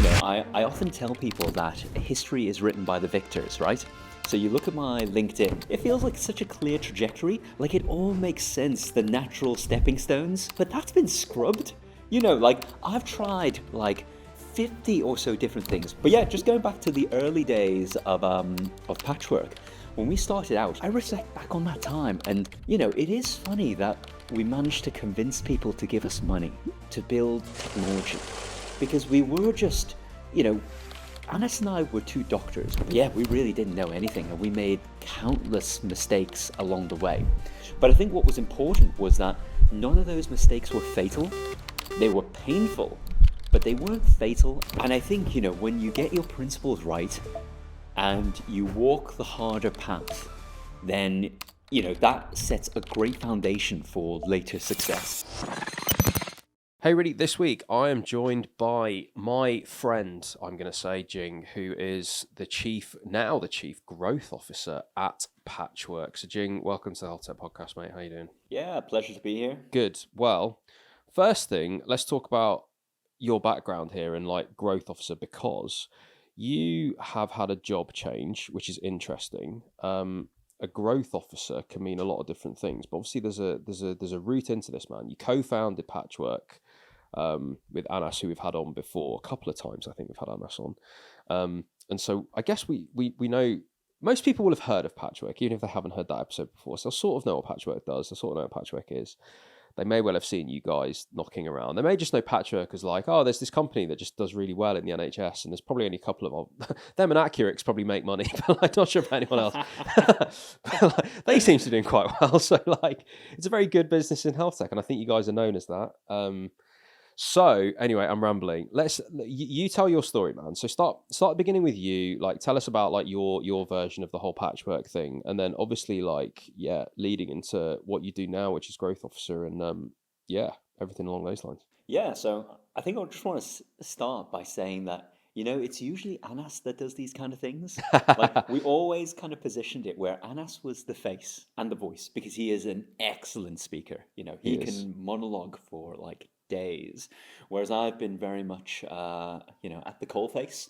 I often tell people that history is written by the victors, right? So you look at my LinkedIn, it feels like such a clear trajectory, like it all makes sense, the natural stepping stones, but that's been scrubbed. I've tried 50 or so different things. But yeah, just going back to the early days of Patchwork, when we started out, I reflect back on that time, and it is funny that we managed to convince people to give us money to build technology. Because we were just, Anas and I were two doctors. Yeah, we really didn't know anything, and we made countless mistakes along the way. But I think what was important was that none of those mistakes were fatal. They were painful, but they weren't fatal. And I think, when you get your principles right and you walk the harder path, then, that sets a great foundation for later success. Hey, really, this week I am joined by my friend, I'm going to say, Jing, who is the chief growth officer at Patchwork. So, Jing, welcome to the Healthtech Podcast, mate. How you doing? Yeah, pleasure to be here. Good. Well, first thing, let's talk about your background here and growth officer, because you have had a job change, which is interesting. A growth officer can mean a lot of different things, but obviously there's a route into this, man. You co-founded Patchwork with Anas, who we've had on before a couple of times. I think we've had Anas on, and so I guess we know most people will have heard of Patchwork, even if they haven't heard that episode before. So they'll sort of know what Patchwork does. They'll sort of know what Patchwork is. They may well have seen you guys knocking around. They may just know Patchwork as there's this company that just does really well in the NHS, and there's probably only a couple of them and Accurix probably make money, but I'm not sure about anyone else. But, they seem to be doing quite well. So it's a very good business in health tech, and I think you guys are known as that. So anyway, I'm rambling. You tell your story, man. So start beginning with you. Tell us about your version of the whole Patchwork thing, and then obviously leading into what you do now, which is growth officer, and everything along those lines. Yeah, so I think I just want to start by saying that it's usually Anas that does these kind of things. We always kind of positioned it where Anas was the face and the voice, because he is an excellent speaker. He can monologue for days, whereas I've been very much at the coalface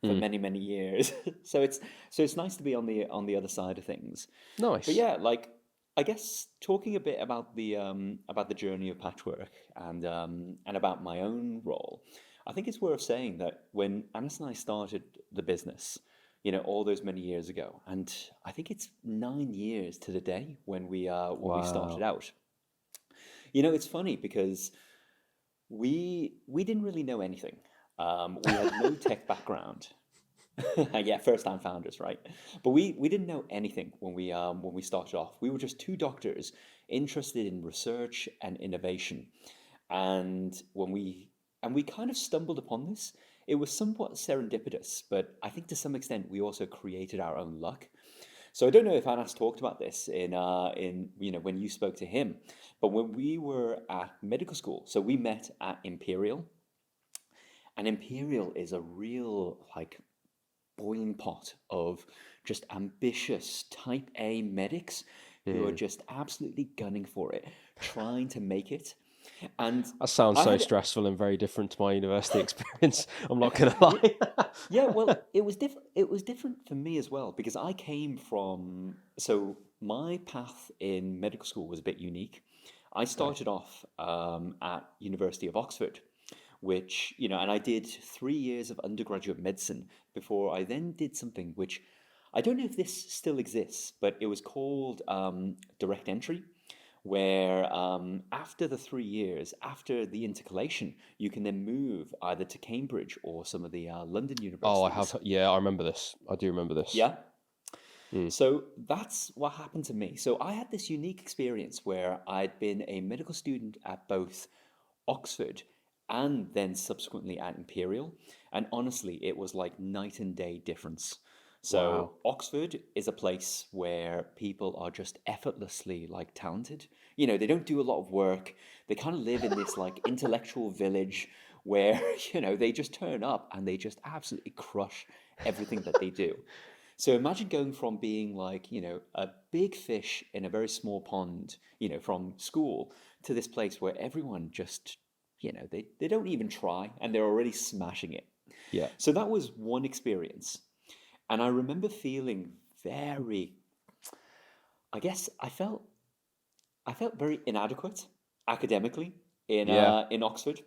for many years. so it's nice to be on the other side of things. Nice. But yeah, I guess talking a bit about the journey of Patchwork and about my own role, I think it's worth saying that when Anas and I started the business, all those many years ago, and I think it's 9 years to the day when we started out. It's funny because we didn't really know anything. We had no tech background. Yeah, first-time founders, right? But we didn't know anything when we started off. We were just two doctors interested in research and innovation, and we kind of stumbled upon this. It was somewhat serendipitous, but I think to some extent we also created our own luck. So I don't know if Anas talked about this in when you spoke to him, but when we were at medical school, so we met at Imperial, and Imperial is a real boiling pot of just ambitious type A medics who are just absolutely gunning for it, trying to make it. And that sounds so stressful and very different to my university experience. I'm not gonna lie. Yeah, well, it was different. It was different for me as well, because I came from. So my path in medical school was a bit unique. I started off at University of Oxford, which and I did 3 years of undergraduate medicine before I then did something which I don't know if this still exists, but it was called direct entry, where after the 3 years, after the intercalation, you can then move either to Cambridge or some of the London universities. Oh, I have. Yeah, I remember this. I do remember this. Yeah. So that's what happened to me. So I had this unique experience where I'd been a medical student at both Oxford and then subsequently at Imperial. And honestly, it was like night and day difference. So Wow. Oxford is a place where people are just effortlessly talented. They don't do a lot of work. They kind of live in this intellectual village where, they just turn up and they just absolutely crush everything that they do. So imagine going from being a big fish in a very small pond, from school, to this place where everyone just, they don't even try and they're already smashing it. Yeah. So that was one experience. And I remember feeling very, I guess I felt very inadequate academically Yeah. in Oxford.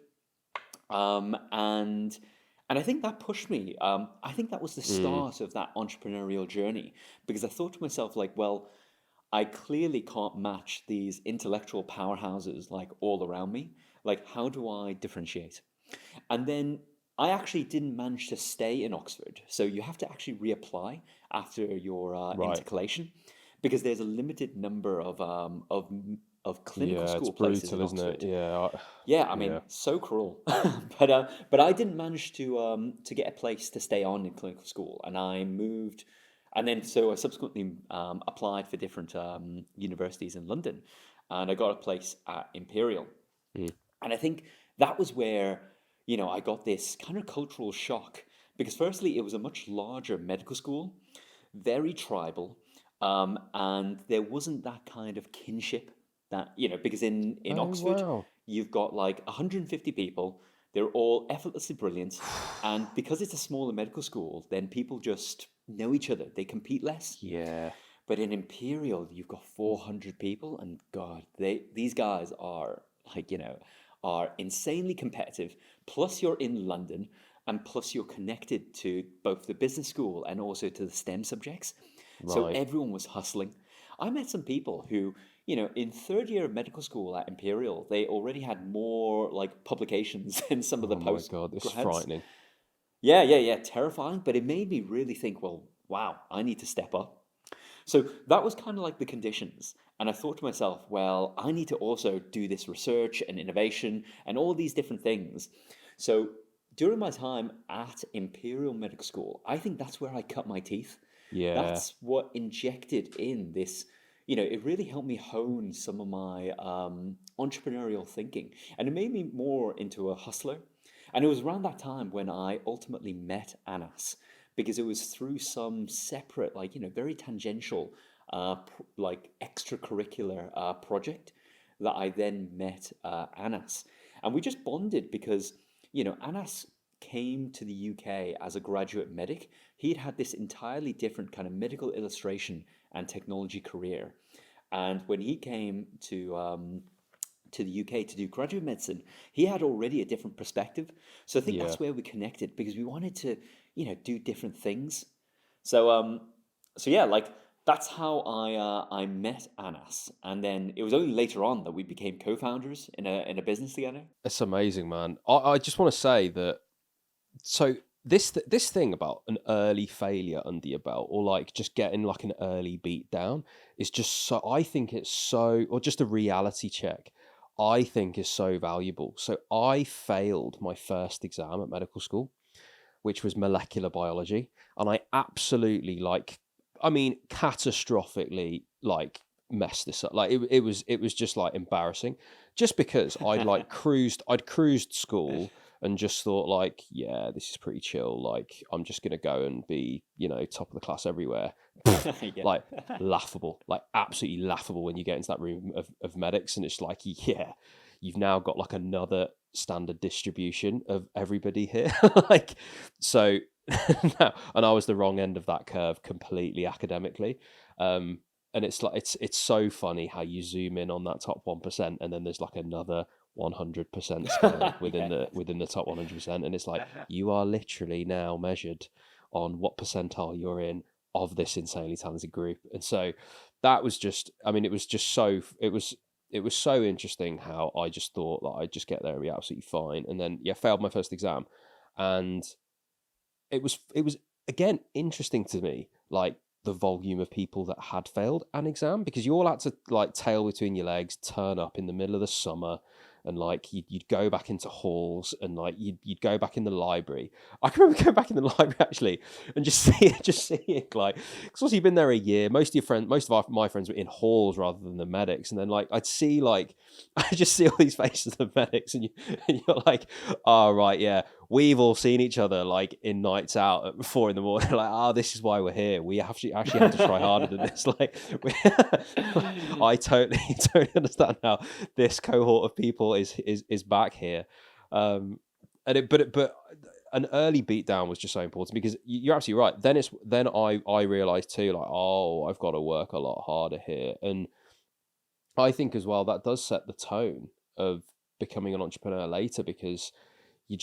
And I think that pushed me. I think that was the Mm. start of that entrepreneurial journey because I thought to myself, like, well, I clearly can't match these intellectual powerhouses like all around me. Like, how do I differentiate? And then I actually didn't manage to stay in Oxford. So you have to actually reapply after your Right. intercalation because there's a limited number of clinical Yeah, it's school places brutal, in isn't it? Oxford. Yeah. Yeah, I mean, Yeah. so cruel. But I didn't manage to get a place to stay on in clinical school, and I moved, and then so I subsequently applied for different universities in London, and I got a place at Imperial, Mm. and I think that was where I got this kind of cultural shock because firstly it was a much larger medical school, very tribal, and there wasn't that kind of kinship that because in Oh, Oxford wow. you've got like 150 people, they're all effortlessly brilliant, and because it's a smaller medical school, then people just know each other, they compete less. Yeah. But in Imperial, you've got 400 people, and God, these guys are like, are insanely competitive. Plus, you're in London, and plus, you're connected to both the business school and also to the STEM subjects. So Right. everyone was hustling. I met some people who, in third year of medical school at Imperial, they already had more like publications than some of the Oh my post God, this is grads. frightening. Yeah, yeah, yeah, terrifying. But it made me really think, well, wow, I need to step up. So that was kind of like the conditions. And I thought to myself, well, I need to also do this research and innovation and all these different things. So during my time at Imperial Medical School, I think that's where I cut my teeth. Yeah. That's what injected in this, it really helped me hone some of my entrepreneurial thinking. And it made me more into a hustler. And it was around that time when I ultimately met Anas because it was through some separate, like, very tangential, like extracurricular project that I then met Anas. And we just bonded because, Anas came to the UK as a graduate medic. He'd had this entirely different kind of medical illustration and technology career. And when he came to the UK to do graduate medicine, he had already a different perspective. So I think Yeah. that's where we connected because we wanted to, do different things. So so yeah, like that's how I met Anas, and then it was only later on that we became co-founders in a business together. It's amazing, man. I just want to say that. So this thing about an early failure under your belt, or like just getting like an early beat down, is just so. I think it's so, or just a reality check. I think is so valuable. So I failed my first exam at medical school, which was molecular biology, and I absolutely I mean, catastrophically messed this up. Like it was just like embarrassing, just because I'd cruised school and just thought like, yeah, this is pretty chill. Like I'm just gonna go and be top of the class everywhere. Yeah. Like laughable, like absolutely laughable when you get into that room of medics, and it's like, yeah, you've now got like another standard distribution of everybody here. Like, so no, and I was the wrong end of that curve completely academically. And it's like it's so funny how you zoom in on that top 1%, and then there's like another 100% scale within Yeah. the top 100%, and it's like you are literally now measured on what percentile you're in of this insanely talented group. And so that was just, I mean, it was so interesting how I just thought that I'd just get there and be absolutely fine, and then yeah, failed my first exam. And it was again interesting to me, like the volume of people that had failed an exam, because you all had to like tail between your legs, turn up in the middle of the summer, and like you'd go back into halls, and like you'd go back in the library. I can remember going back in the library actually and just seeing like, because you've been there a year. Most of my friends were in halls rather than the medics, and then like I'd see like I just see all these faces of medics, and you're like, oh right, yeah, we've all seen each other like in nights out at 4 in the morning. Like, oh, this is why we're here. We actually have to try harder than this. Like, I totally understand now. This cohort of people is back here. But an early beatdown was just so important because you're absolutely right. Then I realized too, like, oh, I've got to work a lot harder here, and I think as well that does set the tone of becoming an entrepreneur later, because you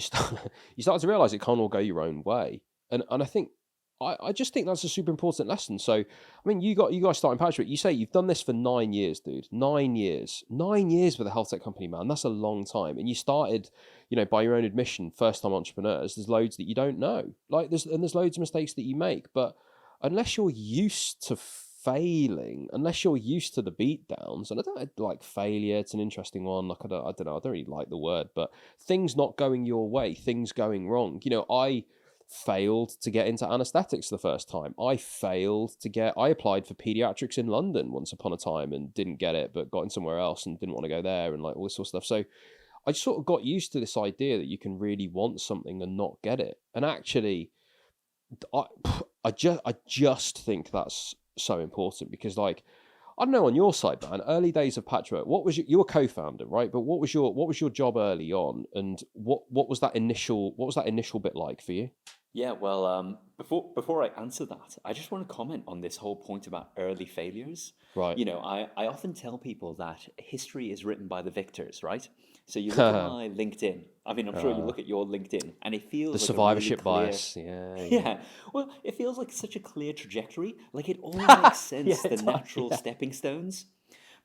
start you start to realize it can't all go your own way, and I think I just think that's a super important lesson. So I mean, you guys starting Patchwork. You say you've done this for 9 years, dude. 9 years with a health tech company, man. That's a long time. And you started, by your own admission, first time entrepreneurs. There's loads that you don't know, like there's loads of mistakes that you make, but unless you're used to failing, unless you're used to the beat downs, and I don't like failure, it's an interesting one. Like I don't know, I don't really like the word, but things not going your way, things going wrong. I failed to get into anesthetics the first time. I applied for pediatrics in London once upon a time and didn't get it, but got in somewhere else and didn't want to go there, and like all this sort of stuff. So I just sort of got used to this idea that you can really want something and not get it. And actually, I just think that's so important, because like, I don't know, on your side, man, early days of Patchwork, you were co-founder, right? But what was your job early on, and what was that initial bit like for you? Yeah, well, before I answer that, I just want to comment on this whole point about early failures. Right. I often tell people that history is written by the victors, right? So you look at my LinkedIn. I mean, I'm sure you look at your LinkedIn, and it feels The like a really survivorship clear, bias. Yeah. yeah. Well, it feels like such a clear trajectory. Like it all makes sense, Yeah, the it does, natural yeah. stepping stones.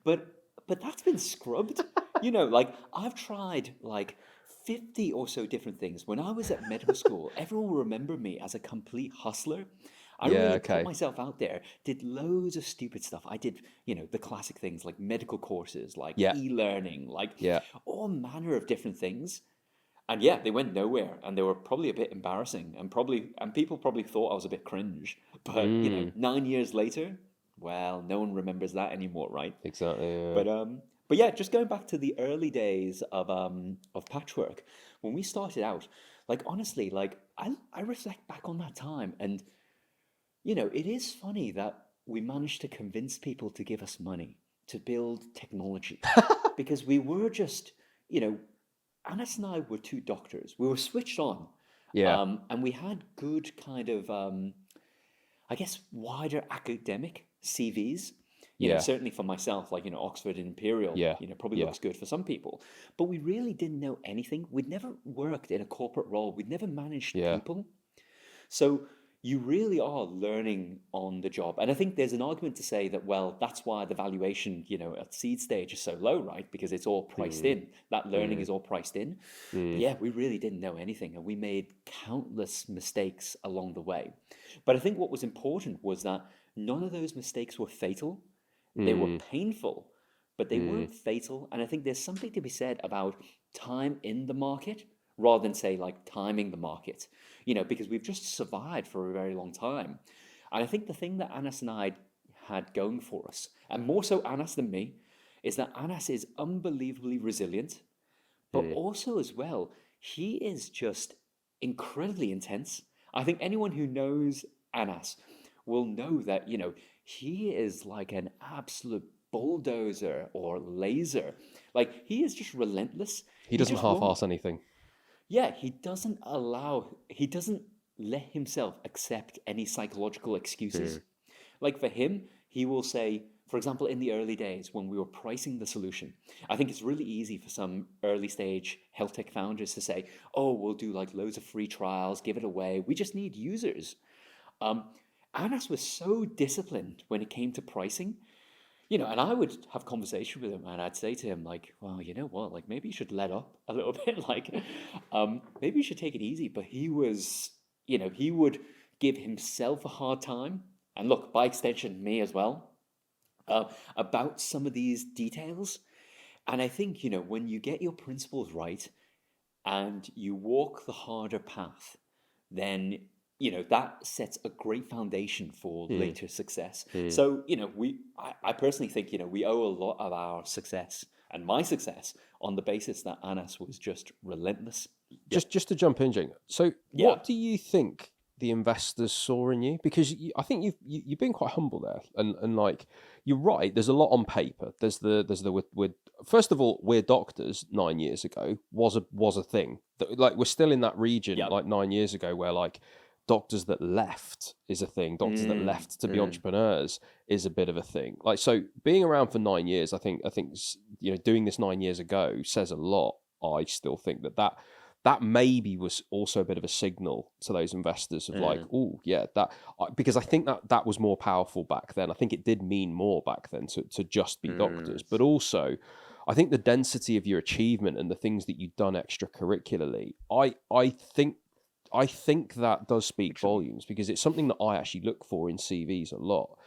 But that's been scrubbed. Like I've tried like 50 or so different things. When I was at medical school, everyone will remember me as a complete hustler. I Yeah, really put okay. myself out there, did loads of stupid stuff. I did, the classic things like medical courses, like Yeah. e-learning, like Yeah. all manner of different things. And yeah, they went nowhere, and they were probably a bit embarrassing, and people probably thought I was a bit cringe. But Mm, 9 years later, well, no one remembers that anymore, right? exactly. Yeah. But yeah, just going back to the early days of Patchwork, when we started out, like honestly, like I reflect back on that time, and it is funny that we managed to convince people to give us money to build technology, because we were just, you know, Anas and I were two doctors. We were switched on, Yeah. and we had good kind of, I guess, wider academic CVs. Yeah. Certainly for myself, like, Oxford and Imperial, Yeah. probably Yeah. looks good for some people. But we really didn't know anything. We'd never worked in a corporate role. We'd never managed Yeah. people. So you really are learning on the job. And I think there's an argument to say that, well, that's why the valuation, at seed stage is so low, right? Because it's all priced Mm, in. That learning mm, is all priced in. But mm. yeah, we really didn't know anything, and we made countless mistakes along the way. But I think what was important was that none of those mistakes were fatal. They were Mm, painful, but they mm. weren't fatal. And I think there's something to be said about time in the market rather than say like timing the market, because we've just survived for a very long time. And I think the thing that Anas and I had going for us, and more so Anas than me, is that Anas is unbelievably resilient, but Mm. also as well, he is just incredibly intense. I think anyone who knows Anas will know that, he is like an absolute bulldozer or laser. Like he is just relentless. He He doesn't just won't, half-ass anything. yeah, he doesn't let himself accept any psychological excuses. Mm. Like for him, he will say, for example, in the early days when we were pricing the solution, I think it's really easy for some early stage health tech founders to say, oh, we'll do like loads of free trials, give it away. We just need users. Um, Anas was so disciplined when it came to pricing, and I would have conversation with him, and I'd say to him like, well, you know what, like maybe you should let up a little bit, like, maybe you should take it easy. But he was, he would give himself a hard time, and look, by extension, me as well, uh, about some of these details. And I think, when you get your principles right and you walk the harder path, then that sets a great foundation for Mm. later success. Mm. So I personally think we owe a lot of our success and my success on the basis that Anas was just relentless. Yeah, Just to jump in, Jing. So yeah. what do you think the investors saw in you? Because I think you've been quite humble there, and like you're right. There's a lot on paper. There's the with first of all, We're Doctors 9 years ago was a thing. Like we're still in that region Yep. like 9 years ago where like doctors that left is a thing. Doctors that left to be entrepreneurs is a bit of a thing. Like so, being around for 9 years, I think doing this 9 years ago says a lot. I still think that maybe was also a bit of a signal to those investors of like, oh yeah, because I think that was more powerful back then. I think it did mean more back then to just be doctors, but also I think the density of your achievement and the things that you've done extracurricularly, I think that does speak volumes, because it's something that I actually look for in CVs a lot.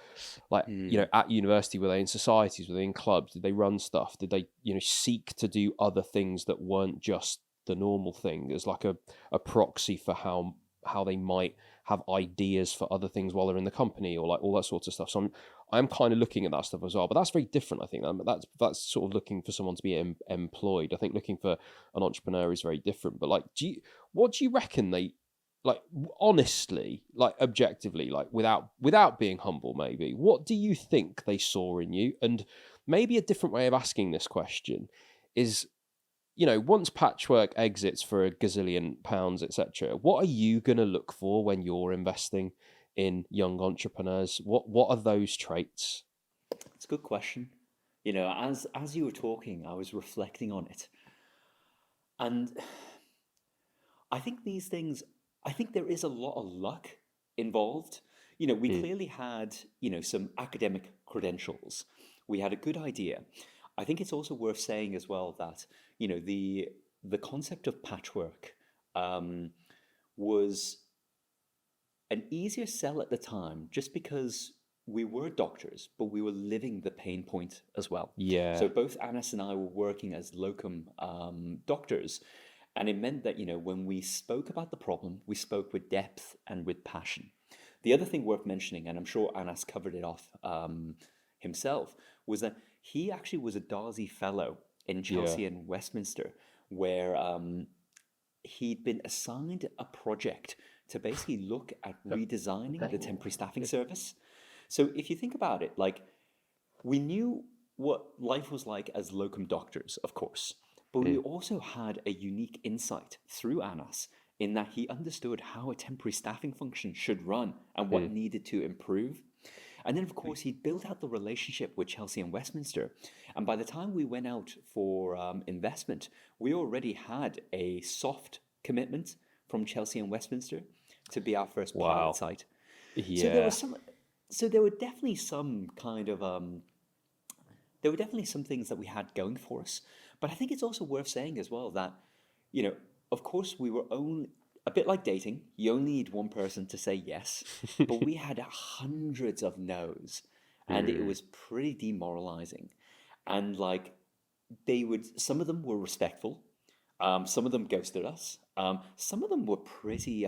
Like, at university, were they in societies? Were they in clubs? Did they run stuff? Did they, seek to do other things that weren't just the normal thing as like a proxy for how they might have ideas for other things while they're in the company, or like all that sort of stuff. So I'm kind of looking at that stuff as well, but that's very different. I think that's sort of looking for someone to be employed. I think looking for an entrepreneur is very different. But like, what do you reckon they, like, honestly, like objectively, like without being humble, maybe, what do you think they saw in you? And maybe a different way of asking this question is, once Patchwork exits for a gazillion pounds, etc., what are you going to look for when you're investing in young entrepreneurs? What are those traits? It's a good question. As you were talking, I was reflecting on it. And I think these things, I think there is a lot of luck involved. We clearly had, some academic credentials. We had a good idea. I think it's also worth saying as well that, the concept of patchwork was an easier sell at the time, just because we were doctors, but we were living the pain point as well. Yeah. So both Anas and I were working as locum doctors. And it meant that, when we spoke about the problem, we spoke with depth and with passion. The other thing worth mentioning, and I'm sure Anas covered it off himself, was that he actually was a Darcy Fellow in Chelsea and Westminster, where he'd been assigned a project to basically look at redesigning the temporary staffing service. So if you think about it, like, we knew what life was like as locum doctors, of course, but we also had a unique insight through Anas in that he understood how a temporary staffing function should run and what needed to improve. And then, of course, he built out the relationship with Chelsea and Westminster. And by the time we went out for investment, we already had a soft commitment from Chelsea and Westminster to be our first pilot site. Yeah. So there were definitely some kind of there were definitely some things that we had going for us. But I think it's also worth saying as well that, of course, we were only a bit like dating. You only need one person to say yes, but we had hundreds of no's, and it was pretty demoralizing. And like, some of them were respectful, some of them ghosted us, some of them were pretty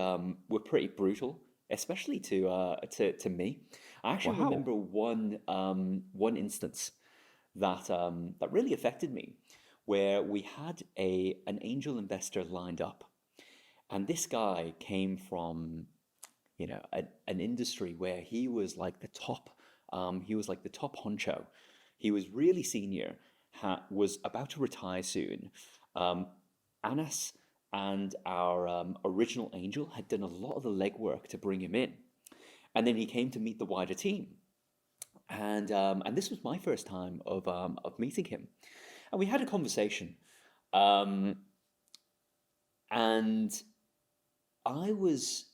brutal, especially to me. I actually remember one instance that really affected me, where we had an angel investor lined up. And this guy came from, an industry where he was like the top honcho. He was really senior, was about to retire soon. Anas and our original angel had done a lot of the legwork to bring him in. And then he came to meet the wider team. And this was my first time of meeting him. And we had a conversation. And I was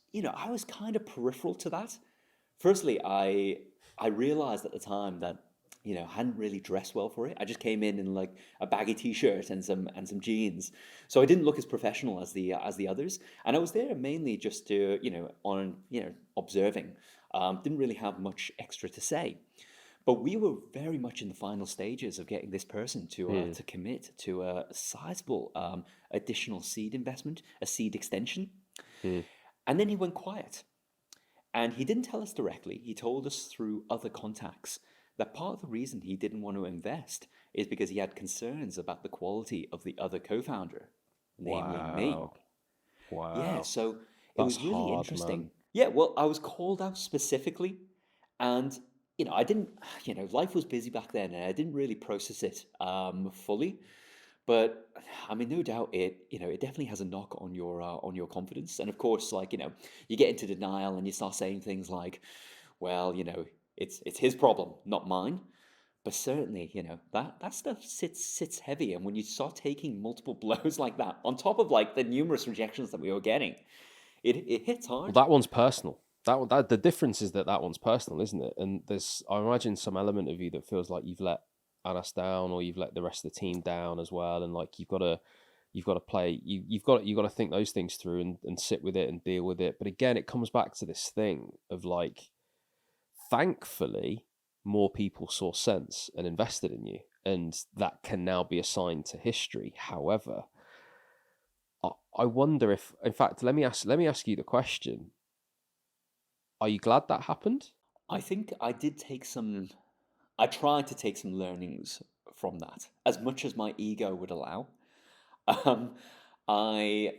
kind of peripheral to that. Firstly, I realized at the time that, I hadn't really dressed well for it. I just came in like a baggy t-shirt and some jeans. So I didn't look as professional as the others. And I was there mainly just to, observing. Didn't really have much extra to say. But we were very much in the final stages of getting this person to commit to a sizable additional seed investment, a seed extension. And then he went quiet. And he didn't tell us directly. He told us through other contacts that part of the reason he didn't want to invest is because he had concerns about the quality of the other co-founder, namely me. Wow. Yeah, so it was really interesting. Man. Yeah, well, I was called out specifically, and I didn't. Life was busy back then, and I didn't really process it fully. But I mean, no doubt it definitely has a knock on your confidence, and of course, like you get into denial and you start saying things like, well, it's his problem, not mine. But certainly, that stuff sits heavy, and when you start taking multiple blows like that, on top of like the numerous rejections that we were getting, it hits Well, hard. that one's personal. That the difference is that one's personal, isn't it? And there's, I imagine, some element of you that feels like you've let Anas down, or you've let the rest of the team down as well, and like you've got to play, you've got to think those things through and sit with it and deal with it. But again, it comes back to this thing of like, thankfully, more people saw sense and invested in you, and that can now be assigned to history. However, I wonder if, in fact, let me ask you the question: are you glad that happened? I think I did take some. I tried to take some learnings from that, as much as my ego would allow. Um, I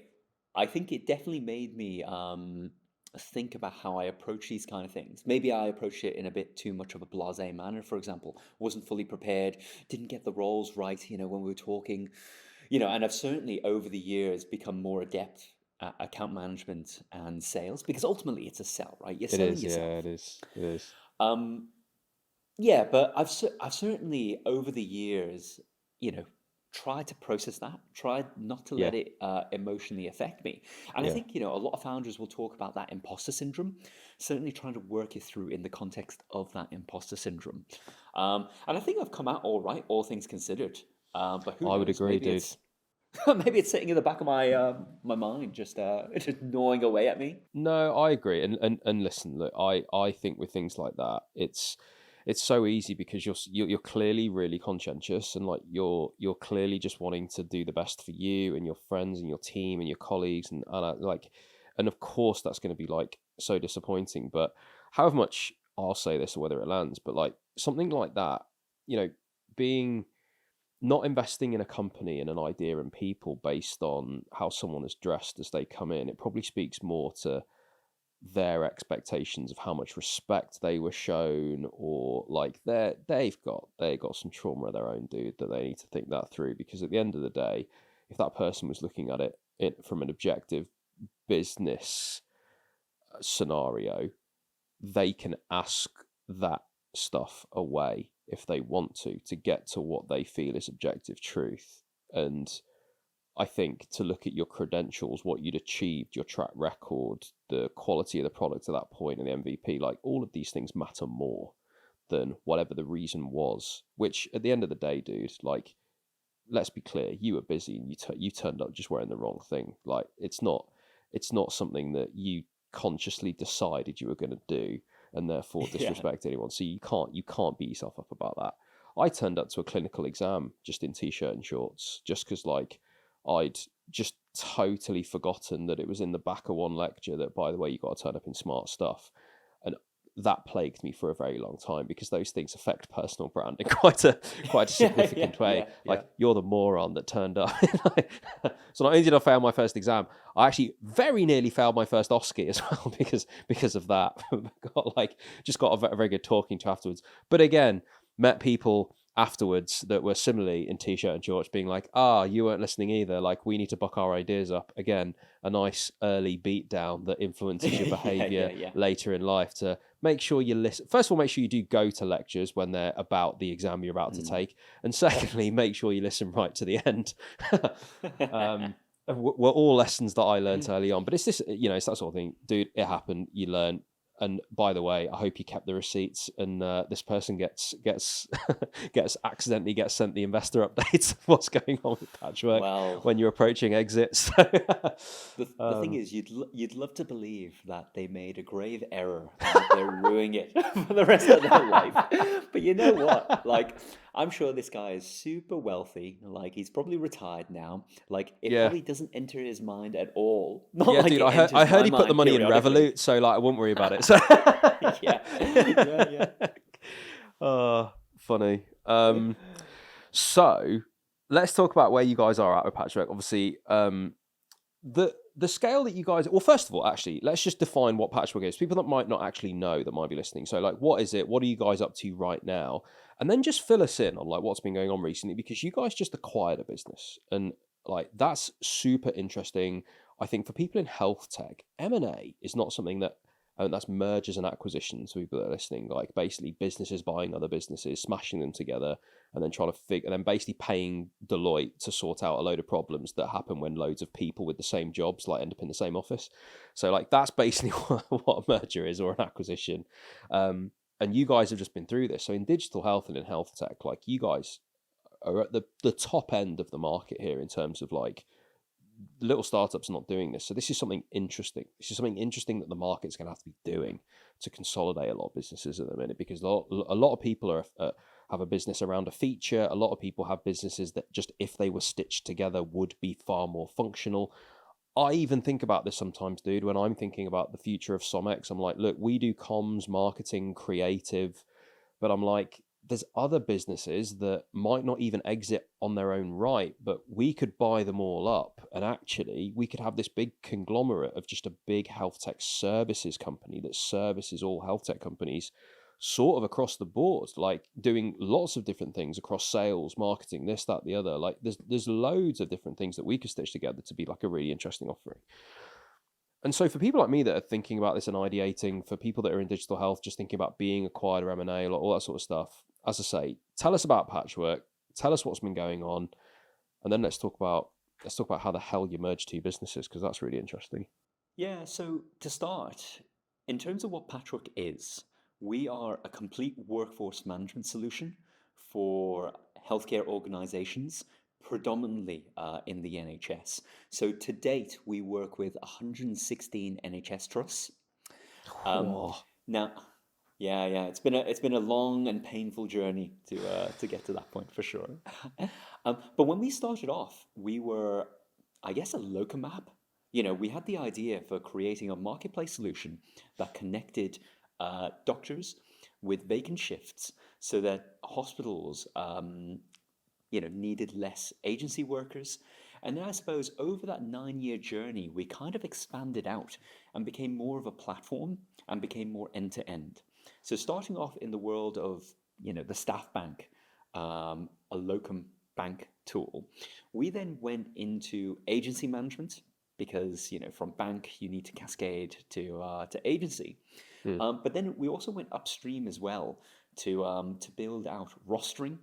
I think it definitely made me think about how I approach these kind of things. Maybe I approached it in a bit too much of a blasé manner. For example, wasn't fully prepared, didn't get the roles right. When we were talking, and I've certainly over the years become more adept at account management and sales because ultimately it's a sell, right? You're It selling is, yeah, yourself. it is, it is. Um, yeah, but I've certainly over the years, you know, tried to process that, tried not to Yeah, let it emotionally affect me. And I yeah, think, a lot of founders will talk about that imposter syndrome, certainly trying to work it through in the context of that imposter syndrome. And I think I've come out all right, all things considered. But who I would knows? agree, dude. Maybe it's sitting in the back of my mind, just just gnawing away at me. No, I agree. And listen, look, I think with things like that, it's so easy because you're clearly really conscientious, and like you're clearly just wanting to do the best for you and your friends and your team and your colleagues, and of course that's going to be like so disappointing. But however much I'll say this or whether it lands, but like something like that, you know, being not investing in a company and an idea and people based on how someone is dressed as they come in, it probably speaks more to their expectations of how much respect they were shown, or like they got some trauma of their own, dude, that they need to think that through. Because at the end of the day, if that person was looking at it from an objective business scenario, they can ask that stuff away if they want to get to what they feel is objective truth. And I think to look at your credentials, what you'd achieved, your track record, the quality of the product at that point, and the MVP, like all of these things matter more than whatever the reason was. Which at the end of the day, dude, like let's be clear, you were busy and you turned up just wearing the wrong thing. Like it's not something that you consciously decided you were going to do and therefore Yeah. disrespect anyone. So you can't beat yourself up about that. I turned up to a clinical exam just in t-shirt and shorts, just because like I'd just totally forgotten that it was in the back of one lecture that, by the way, you got to turn up in smart stuff. And that plagued me for a very long time because those things affect personal brand in quite a Yeah, yeah, significant way. yeah, yeah. Like you're the moron that turned up. So not only did I fail my first exam, I actually very nearly failed my first OSCE as well because of that. Got a very good talking to afterwards. But again, met people afterwards that were similarly in t-shirt and shorts being like, you weren't listening either, like we need to buck our ideas up. Again, a nice early beat down that influences your Yeah, behavior yeah, yeah. later in life. To make sure you listen, first of all, make sure you do go to lectures when they're about the exam you're about to Mm. take, and secondly, make sure you listen right to the end. Were all lessons that I learned early on. But it's this, it's that sort of thing, dude. It happened, you learn. And by the way, I hope you kept the receipts, and this person gets accidentally gets sent the investor updates of what's going on with Patchwork Well, when you're approaching exits. the thing is, you'd love to believe that they made a grave error and they're ruining it for the rest of their life. But you know what? Like, I'm sure this guy is super wealthy. Like, he's probably retired now. Like, it Yeah, probably doesn't enter his mind at all. Not yeah, like dude. it I enters heard my he put the mind money in periodically. Revolut, so like I wouldn't worry about it. So, Yeah, yeah, yeah. oh, funny. So let's talk about where you guys are at with Patchwork. Obviously, the the scale that you guys, well, first of all, actually, let's just define what Patchwork is. People that might not actually know, that might be listening. So, like, what is it? What are you guys up to right now? And then just fill us in on like what's been going on recently, because you guys just acquired a business, and like that's super interesting. I think for people in health tech, M&A is not something that, and that's mergers and acquisitions. For people that are listening, like basically businesses buying other businesses, smashing them together, and then trying to figure, and then basically paying Deloitte to sort out a load of problems that happen when loads of people with the same jobs like end up in the same office. So like that's basically what a merger is, or an acquisition. And you guys have just been through this. So in digital health and in health tech, like you guys are at the top end of the market here in terms of like little startups not doing this. So this is something interesting. This is something interesting that the market's going to have to be doing to consolidate a lot of businesses at the minute, because a lot of people are have a business around a feature. A lot of people have businesses that just, if they were stitched together, would be far more functional. I even think about this sometimes, dude, when I'm thinking about the future of SomX. I'm like, look, we do comms, marketing, creative, but I'm like, there's other businesses that might not even exit on their own right, but we could buy them all up. And actually, we could have this big conglomerate of just a big health tech services company that services all health tech companies sort of across the board, like doing lots of different things across sales, marketing, this, that, the other. Like there's loads of different things that we could stitch together to be like a really interesting offering. And so for people like me that are thinking about this and ideating, for people that are in digital health, just thinking about being acquired or M&A, all that sort of stuff, as I say, tell us about Patchwork, tell us what's been going on, and then let's talk about how the hell you merge two businesses, because that's really interesting. Yeah, so to start, in terms of what Patchwork is, we are a complete workforce management solution for healthcare organizations, predominantly in the NHS. So to date, we work with 116 NHS trusts. Oh, Now, yeah, it's been a long and painful journey to get to that point for sure. But when we started off, we were, I guess, a locum app. You know, we had the idea for creating a marketplace solution that connected doctors with vacant shifts, so that hospitals, needed less agency workers. And then I suppose over that 9-year journey, we kind of expanded out and became more of a platform and became more end to end. So starting off in the world of, the staff bank, a locum bank tool, we then went into agency management because, from bank, you need to cascade to agency. But then we also went upstream as well to build out rostering,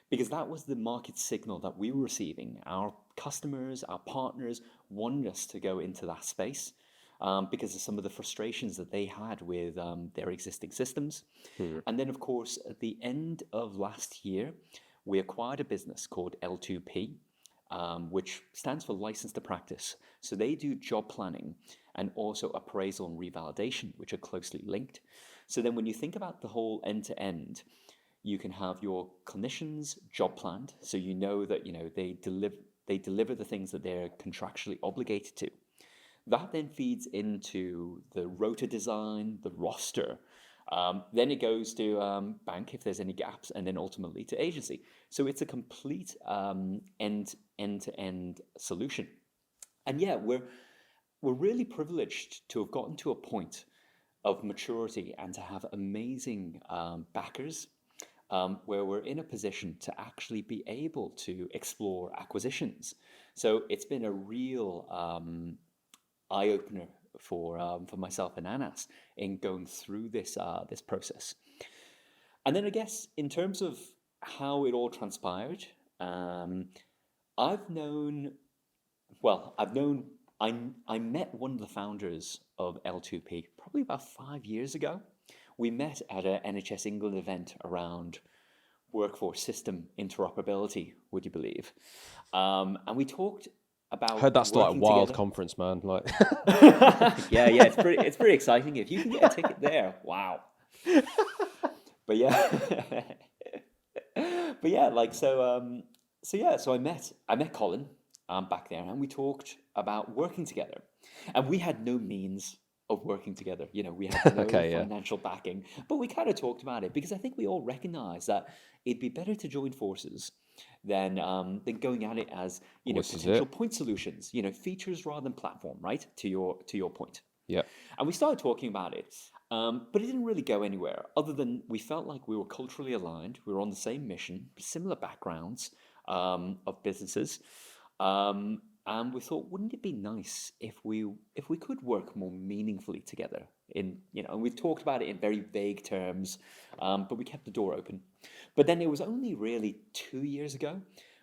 because that was the market signal that we were receiving. Our customers, our partners wanted us to go into that space because of some of the frustrations that they had with their existing systems. And then, of course, at the end of last year, we acquired a business called L2P, which stands for License to Practice. So they do job planning and also appraisal and revalidation, which are closely linked. So then when you think about the whole end-to-end, you can have your clinicians job planned, so you know that they deliver the things that they're contractually obligated to. That then feeds into the rota design, the roster. Then it goes to bank if there's any gaps, and then ultimately to agency. So it's a complete end-to-end solution. And yeah, we're really privileged to have gotten to a point of maturity and to have amazing backers, where we're in a position to actually be able to explore acquisitions. So it's been a real eye-opener for myself and Anas in going through this process. And then I guess in terms of how it all transpired, I've known I met one of the founders of L2P probably about 5 years ago. We met at an NHS England event around workforce system interoperability, would you believe? And we talked about heard that's like a wild together. conference, man. Like, yeah, it's pretty exciting. If you can get a ticket there, wow. But yeah, so I met Colin back there, and we talked about working together, and we had no means of working together. We had no financial backing, but we kind of talked about it because I think we all recognize that it'd be better to join forces than going at it as This is potential it. point solutions, features rather than platform, right? To your point. Yeah. And we started talking about it, but it didn't really go anywhere other than we felt like we were culturally aligned. We were on the same mission, similar backgrounds of businesses. And we thought, wouldn't it be nice if we could work more meaningfully together? And we've talked about it in very vague terms, but we kept the door open. But then it was only really 2 years ago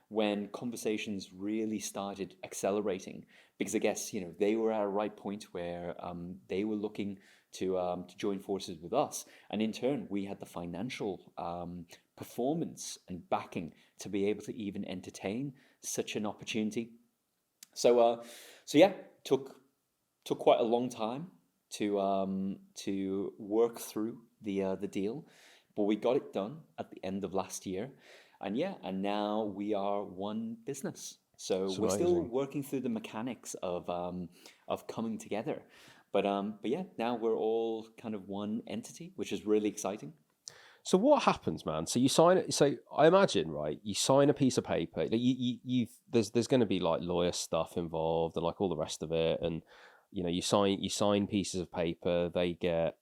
when conversations really started accelerating, because I guess they were at a right point where they were looking to join forces with us, and in turn we had the financial performance and backing to be able to even entertain such an opportunity. So yeah, took quite a long time to work through the deal, but we got it done at the end of last year, and now we are one business. So It's we're still amazing. working through the mechanics of coming together, but yeah, now we're all kind of one entity, which is really exciting. So what happens, man? So you sign it. So I imagine, right? You sign a piece of paper. There's going to be like lawyer stuff involved and like all the rest of it, and you sign pieces of paper. They get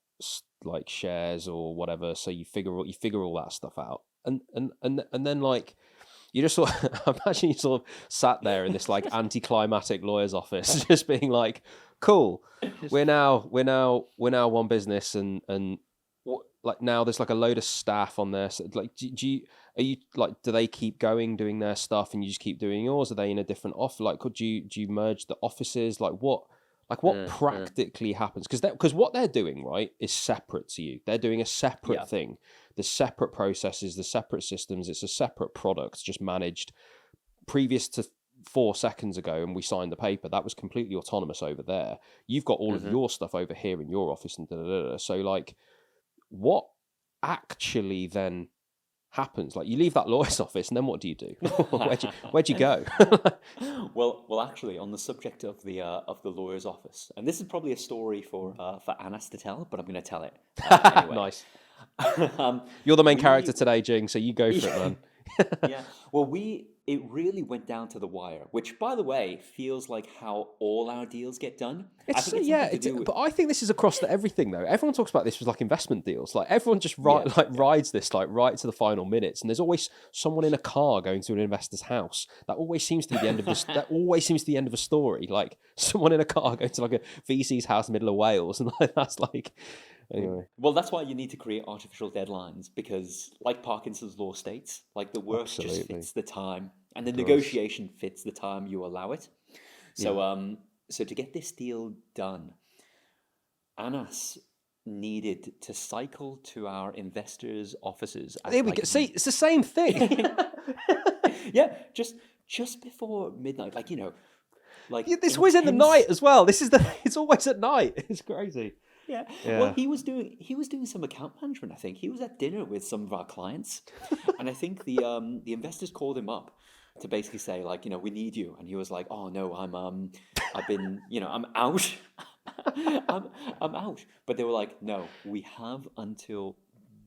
like shares or whatever. So you figure all that stuff out, and then like you just sort of, imagine you sort of sat there in this like anticlimactic lawyer's office, just being like, "Cool, we're now one business," and what, like now there's like a load of staff on there. So like, do they keep going doing their stuff and you just keep doing yours? Are they in a different off? Like, do you merge the offices? Like what practically happens? Because what they're doing, right, is separate to you. They're doing a separate Yeah. thing. The separate processes, the separate systems. It's a separate product, just managed. Previous to 4 seconds ago, and we signed the paper, that was completely autonomous over there. You've got all of Mm-hmm. your stuff over here in your office, and da da da. So like, what actually then happens? Like, you leave that lawyer's office, and then what do you do? Where'd you go? Well, actually, on the subject of the lawyer's office, and this is probably a story for Anas to tell, but I'm going to tell it anyway. Nice. um, You're the main we character today, Jing. So you go for it, yeah, man. yeah. Well, it really went down to the wire, which, by the way, feels like how all our deals get done. I think it's something to do with. But I think this is across everything though. Everyone talks about this as like investment deals. Like everyone just Yeah, rides this like right to the final minutes, and there's always someone in a car going to an investor's house. That always seems to be the end of this. That always seems to be the end of a story. Like someone in a car going to like a VC's house in the middle of Wales, and like that's like anyway. Well, that's why you need to create artificial deadlines, because, like Parkinson's law states, like the work just Absolutely. fits the time, and the It does. negotiation fits the time you allow it. So, Yeah. so to get this deal done, Anas needed to cycle to our investors' offices at There we go. See, it's the same thing. yeah, just before midnight, like This always in the intense. night as well. It's always at night. It's crazy. Yeah. Yeah. Well, he was doing some account management, I think. He was at dinner with some of our clients. And I think the investors called him up to basically say, like, we need you. And he was like, "Oh no, I've been, I'm out." I'm out. But they were like, "No, we have until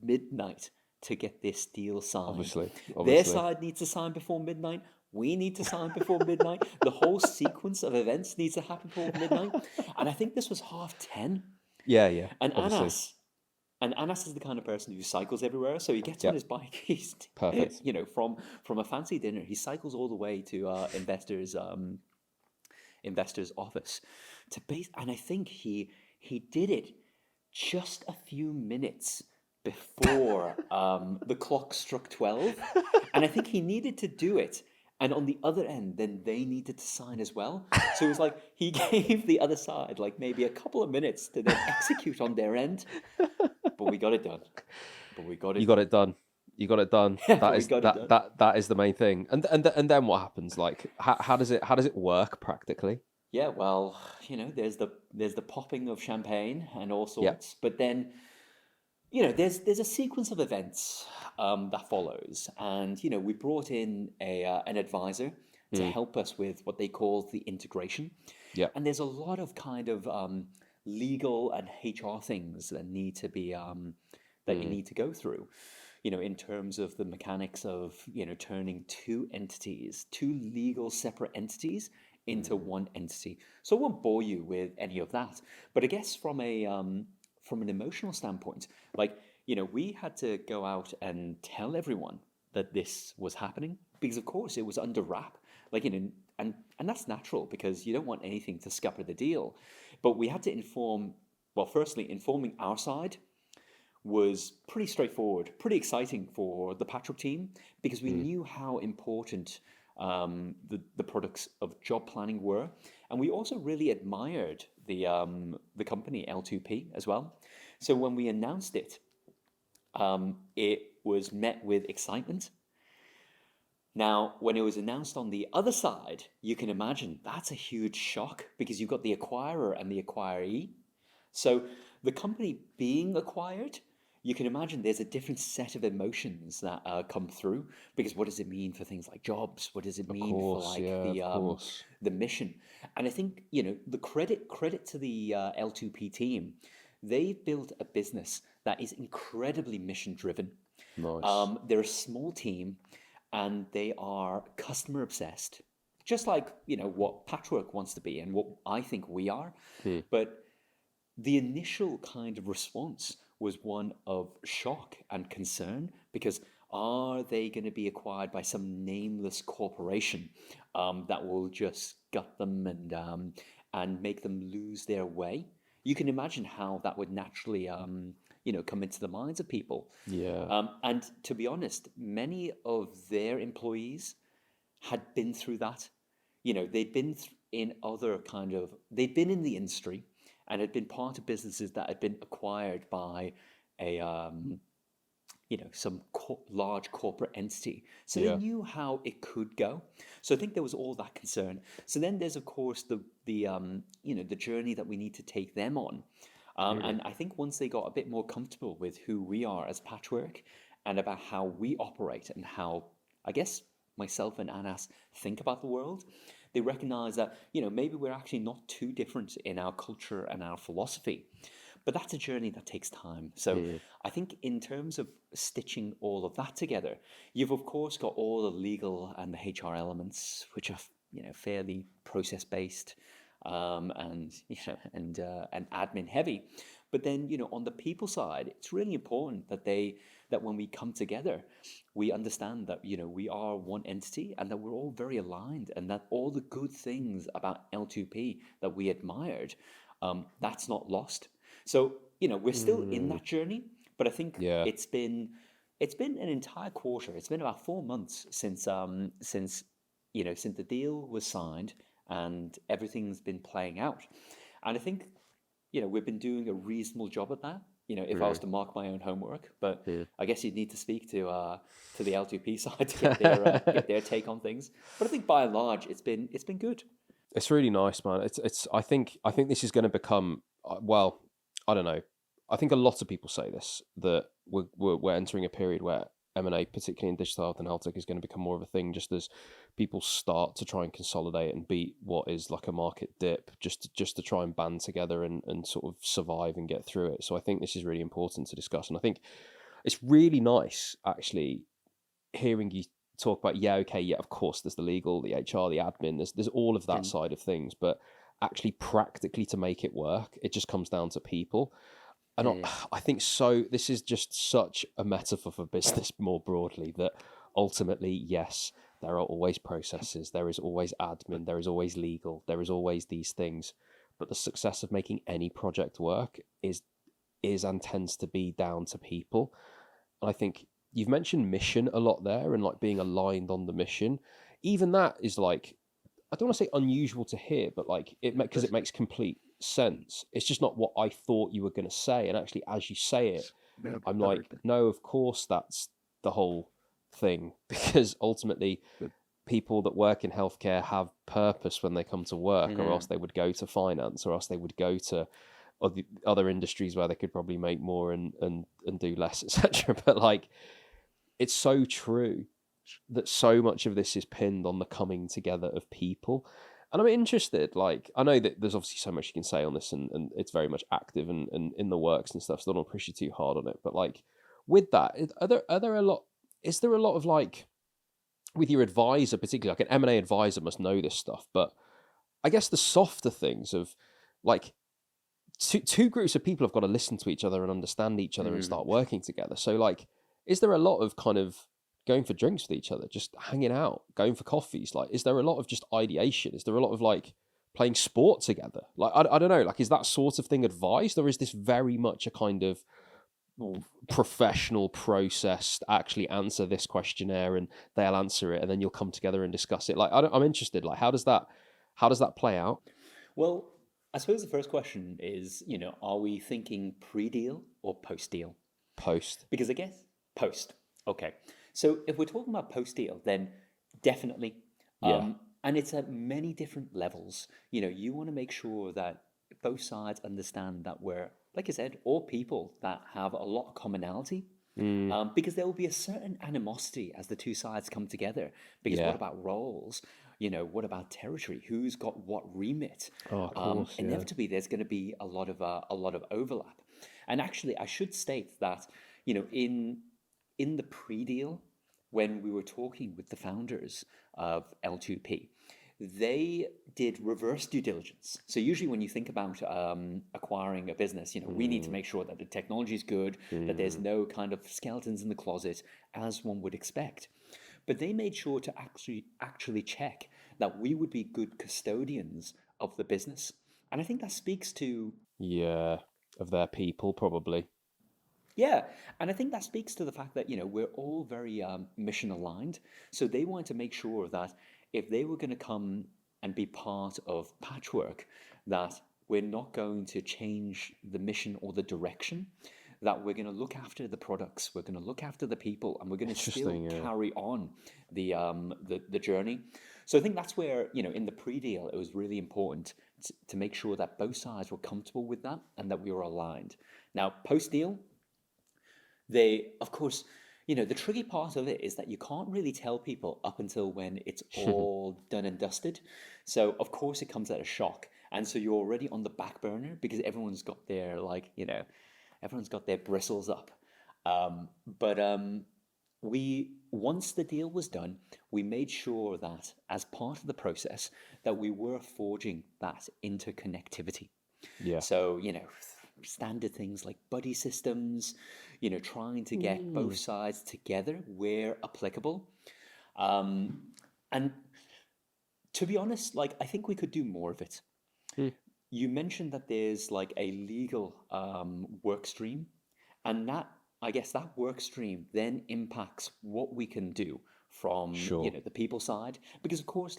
midnight to get this deal signed. Obviously. Their side needs to sign before midnight. We need to sign before midnight. The whole sequence of events needs to happen before midnight." And I think this was 10:30. Yeah. And Obviously. Anas is the kind of person who cycles everywhere. So he gets on Yep. his bike. He's Perfect. from a fancy dinner, he cycles all the way to investor's office to base. And I think he did it just a few minutes before the clock struck 12. And I think he needed to do it. And on the other end, then they needed to sign as well. So it was like he gave the other side like maybe a couple of minutes to then execute on their end. But we got it done. You got it done. You got it done. Yeah, That we is got it done. that is the main thing. And then what happens? Like how does it work practically? Yeah, well, there's the popping of champagne and all Yeah. sorts, but then there's a sequence of events that follows, and we brought in an advisor to help us with what they call the integration. Yeah. And there's a lot of kind of legal and HR things that need to be that you need to go through. in terms of the mechanics of, turning two entities, two legal separate entities into one entity. So I won't bore you with any of that. But I guess from an emotional standpoint, like, we had to go out and tell everyone that this was happening because, of course, it was under wrap. Like, and that's natural because you don't want anything to scupper the deal. But we had to firstly, informing our side was pretty straightforward, pretty exciting for the Patchwork team because we knew how important the products of job planning were, and we also really admired the company L2P as well. So when we announced it, it was met with excitement. Now, when it was announced on the other side, you can imagine that's a huge shock because you've got the acquirer and the acquiree. So the company being acquired, you can imagine there's a different set of emotions that come through because what does it mean for things like jobs? What does it mean for like the mission? And I think the credit to the L2P team, they've built a business that is incredibly mission driven. Nice. They're a small team, and they are customer obsessed, just like what Patchwork wants to be and what I think we are. But the initial kind of response was one of shock and concern because are they going to be acquired by some nameless corporation that will just gut them and make them lose their way? You can imagine how that would naturally come into the minds of people. Yeah. And to be honest, many of their employees had been through that. They'd been they'd been in the industry and had been part of businesses that had been acquired by a some large corporate entity. So they knew how it could go. So I think there was all that concern. So then there's of course the journey that we need to take them on. And I think once they got a bit more comfortable with who we are as Patchwork and about how we operate and how, I guess, myself and Anas think about the world, they recognize that, maybe we're actually not too different in our culture and our philosophy. But that's a journey that takes time. So I think in terms of stitching all of that together, you've of course got all the legal and the HR elements, which are, fairly process based. And admin heavy, but then on the people side, it's really important that when we come together, we understand that we are one entity and that we're all very aligned, and that all the good things about L2P that we admired, that's not lost. So we're still in that journey, but I think it's been an entire quarter. It's been about 4 months since the deal was signed and everything's been playing out. And I think, we've been doing a reasonable job at that, if I was to mark my own homework. But I guess you'd need to speak to the L2P side to get their take on things. But I think by and large, it's been good. It's really nice, man. It's. I think this is going to become, well, I don't know. I think a lot of people say this, that we're entering a period where M&A, particularly in digital health and health tech, is going to become more of a thing just as people start to try and consolidate and beat what is like a market dip, just to try and band together and sort of survive and get through it. So I think this is really important to discuss. And I think it's really nice, actually, hearing you talk about, of course, there's the legal, the HR, the admin, there's all of that side of things, but actually practically to make it work, it just comes down to people. And I think this is just such a metaphor for business more broadly, that ultimately, yes, there are always processes, there is always admin, there is always legal, there is always these things. But the success of making any project work is and tends to be down to people. And I think you've mentioned mission a lot there and like being aligned on the mission. Even that is like, I don't want to say unusual to hear, but like because it makes complete sense. It's just not what I thought you were going to say. And actually, as you say it, I'm like, no, of course that's the whole thing, because ultimately people that work in healthcare have purpose when they come to work, or else they would go to finance, or else they would go to other industries where they could probably make more and do less, etc. But like, it's so true that so much of this is pinned on the coming together of people. And I'm interested, like, I know that there's obviously so much you can say on this, and it's very much active and in the works and stuff, so I don't want to push you too hard on it. But like, with that, are there a lot? Is there a lot of like with your advisor, particularly like an M&A advisor must know this stuff, but I guess the softer things of like two groups of people have got to listen to each other and understand each other and start working together. So like, is there a lot of kind of going for drinks with each other, just hanging out, going for coffees? Like, is there a lot of just ideation? Is there a lot of like playing sport together? Like, I don't know, like, is that sort of thing advised, or is this very much a kind of professional process to actually answer this questionnaire and they'll answer it and then you'll come together and discuss it? Like, I'm interested, like, how does that play out? Well, I suppose the first question is, are we thinking pre-deal or post-deal? Post. Because I guess post. Okay. So if we're talking about post-deal, then definitely. Yeah. And it's at many different levels. You want to make sure that both sides understand that we're, like I said, all people that have a lot of commonality. Because there will be a certain animosity as the two sides come together. Because what about roles? What about territory? Who's got what remit? Oh, of course, yeah. Inevitably, there's going to be a lot of overlap. And actually, I should state that in the pre-deal, when we were talking with the founders of L2P, they did reverse due diligence. So usually when you think about acquiring a business, we need to make sure that the technology is good, that there's no kind of skeletons in the closet, as one would expect. But they made sure to actually check that we would be good custodians of the business. And I think that speaks to... Yeah, of their people, probably. Yeah, and I think that speaks to the fact that, we're all very mission aligned. So they wanted to make sure that if they were going to come and be part of Patchwork, that we're not going to change the mission or the direction, that we're going to look after the products, we're going to look after the people, and we're going to still carry on the journey. So I think that's where, in the pre-deal, it was really important to make sure that both sides were comfortable with that and that we were aligned. Now, post-deal, of course, the tricky part of it is that you can't really tell people up until when it's all done and dusted. So, of course, it comes at a shock. And so you're already on the back burner because everyone's got their, everyone's got their bristles up. Once the deal was done, we made sure that as part of the process that we were forging that interconnectivity. Yeah. So, standard things like buddy systems, trying to get both sides together where applicable. And to be honest, I think we could do more of it. You mentioned that there's a legal work stream, and I guess that work stream then impacts what we can do from the people side, because of course,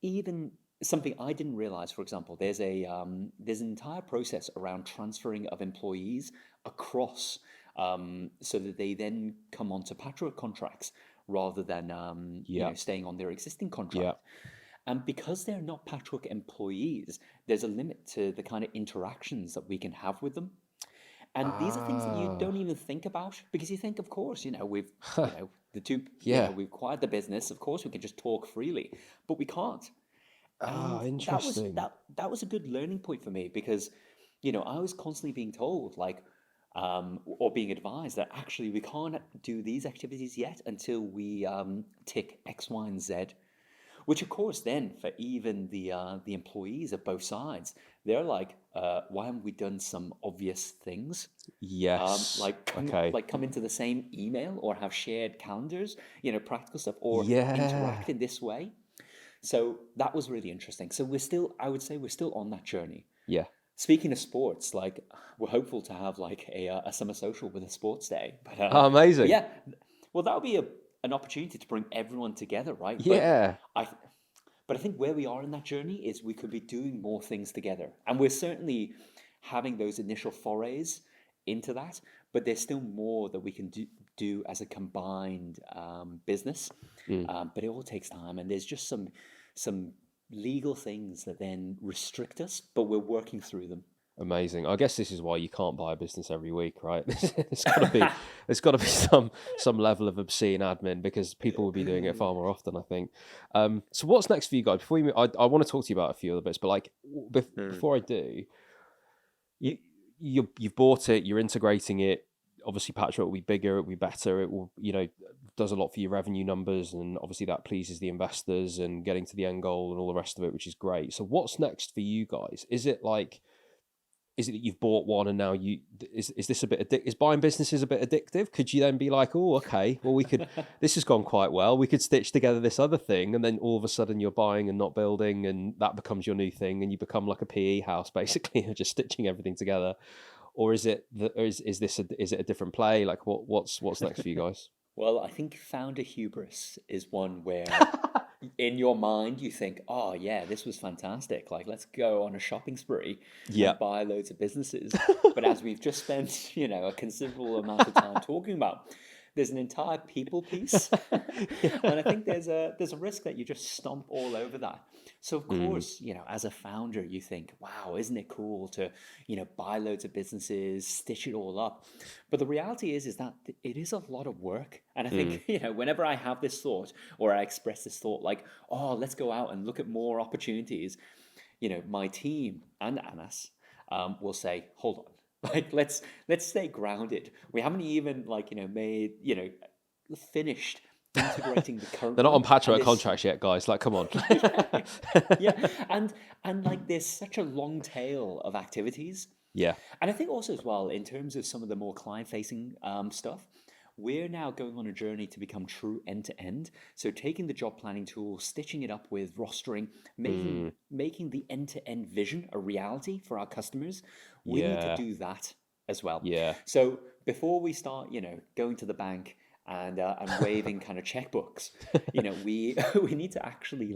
even something I didn't realize, for example, there's an entire process around transferring of employees across, so that they then come onto Patchwork contracts rather than staying on their existing contract. Yeah. And because they're not Patchwork employees, there's a limit to the kind of interactions that we can have with them. And these are things that you don't even think about, because you think, of course, we've the two we've acquired the business. Of course, we can just talk freely, but we can't. Interesting. That was a good learning point for me, because I was constantly being told or being advised that actually we can't do these activities yet until we tick X, Y, and Z. Which, of course, then for even the employees of both sides, they're like, why haven't we done some obvious things? Yes. Come into the same email or have shared calendars, practical stuff, or interact in this way. So that was really interesting. So I would say we're still on that journey. Yeah. Speaking of sports, we're hopeful to have a summer social with a sports day. But, amazing. Yeah. Well, that would be an opportunity to bring everyone together, right? Yeah. But I think where we are in that journey is we could be doing more things together. And we're certainly having those initial forays into that, but there's still more that we can do as a combined business. But it all takes time, and there's just some legal things that then restrict us, but we're working through them. Amazing. I guess this is why you can't buy a business every week, right? There's got to be some level of obscene admin, because people will be doing it far more often, I think. So what's next for you guys? Before I want to talk to you about a few other bits, but before I do, you've bought it, you're integrating it. obviously Patchwork will be bigger, it will be better, it will, does a lot for your revenue numbers, and obviously that pleases the investors and getting to the end goal and all the rest of it, which is great. So what's next for you guys? Is it that you've bought one and now is this a bit is buying businesses a bit addictive? Could you then be like, oh, okay, well this has gone quite well, we could stitch together this other thing, and then all of a sudden you're buying and not building, and that becomes your new thing, and you become like a PE house basically, just stitching everything together? Or is it is it a different play? Like what's next for you guys? Well, I think founder hubris is one where in your mind you think, oh yeah, this was fantastic. Like, let's go on a shopping spree Yeah. and buy loads of businesses. But as we've just spent, a considerable amount of time talking about, there's an entire people piece, and I think there's a risk that you just stomp all over that. So of course, as a founder, you think, wow, isn't it cool to, buy loads of businesses, stitch it all up? But the reality is that it is a lot of work. And I think, whenever I have this thought or I express this thought, like, oh, let's go out and look at more opportunities, my team and Anas will say, hold on. Like, let's stay grounded. We haven't even finished integrating the current. They're not on one, Patchwork and this- contracts yet, guys. Like, come on. yeah, and like there's such a long tail of activities. Yeah. And I think also as well, in terms of some of the more client-facing stuff, we're now going on a journey to become true end-to-end. So taking the job planning tool, stitching it up with rostering, making the end-to-end vision a reality for our customers. We need to Yeah. do that as well. Yeah. So before we start, going to the bank and waving kind of checkbooks, we we need to actually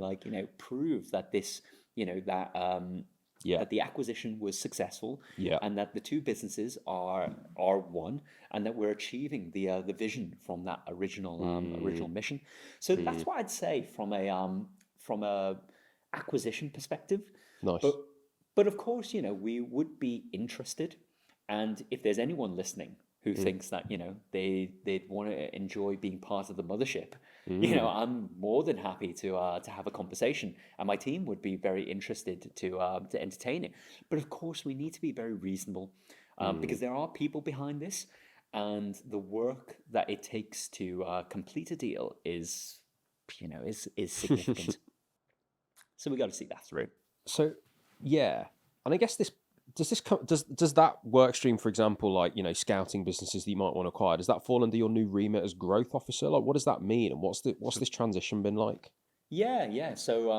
prove that this, Yeah. that the acquisition was successful, Yeah. and that the two businesses are one, and that we're achieving the vision from that original mission. So that's what I'd say from a acquisition perspective. Nice. But of course, we would be interested, and if there's anyone listening who thinks that they'd want to enjoy being part of the mothership, I'm more than happy to have a conversation, and my team would be very interested to entertain it. But of course, we need to be very reasonable, because there are people behind this, and the work that it takes to complete a deal is significant. So we got to see that through. So, yeah, and I guess does that work stream, for example, like scouting businesses that you might want to acquire, does that fall under your new remit as growth officer? Like, what does that mean, and what's this transition been like? Yeah. So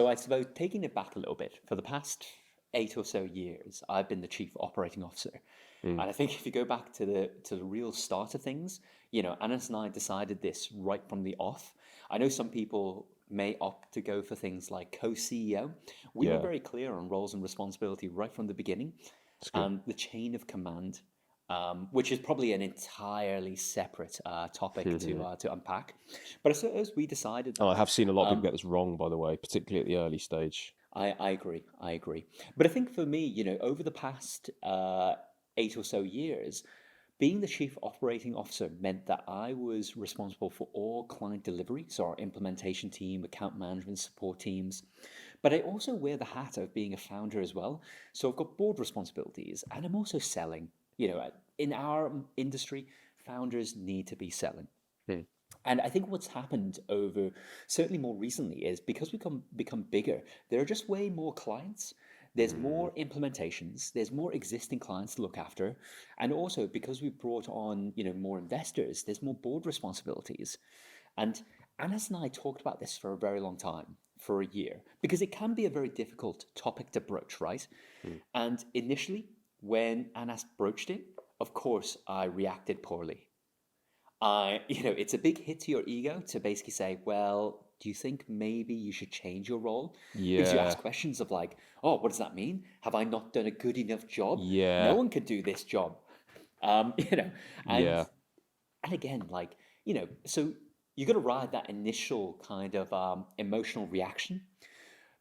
I suppose taking it back a little bit, for the past 8 or so years, I've been the chief operating officer, and I think if you go back to the real start of things, Anas and I decided this right from the off. I know some people may opt to go for things like co-CEO. We were very clear on roles and responsibility right from the beginning, and the chain of command, which is probably an entirely separate topic to unpack. But I suppose we decided. I have seen a lot of people get this wrong, by the way, particularly at the early stage. I agree. But I think for me, over the past 8 or so years, being the chief operating officer meant that I was responsible for all client delivery, so our implementation team, account management, support teams. But I also wear the hat of being a founder as well. So I've got board responsibilities, and I'm also selling. In our industry, founders need to be selling. And I think what's happened over, certainly more recently, is because we become bigger, there are just way more clients. There's more implementations. There's more existing clients to look after, and also because we've brought on more investors, there's more board responsibilities. And Anas and I talked about this for a very long time, for a year, because it can be a very difficult topic to broach, right? And initially, when Anas broached it, of course, I reacted poorly. It's a big hit to your ego to basically say, well, do you think maybe you should change your role? Because you ask questions of like, oh, what does that mean? Have I not done a good enough job? Yeah. No one could do this job. And again, so you got to ride that initial kind of emotional reaction.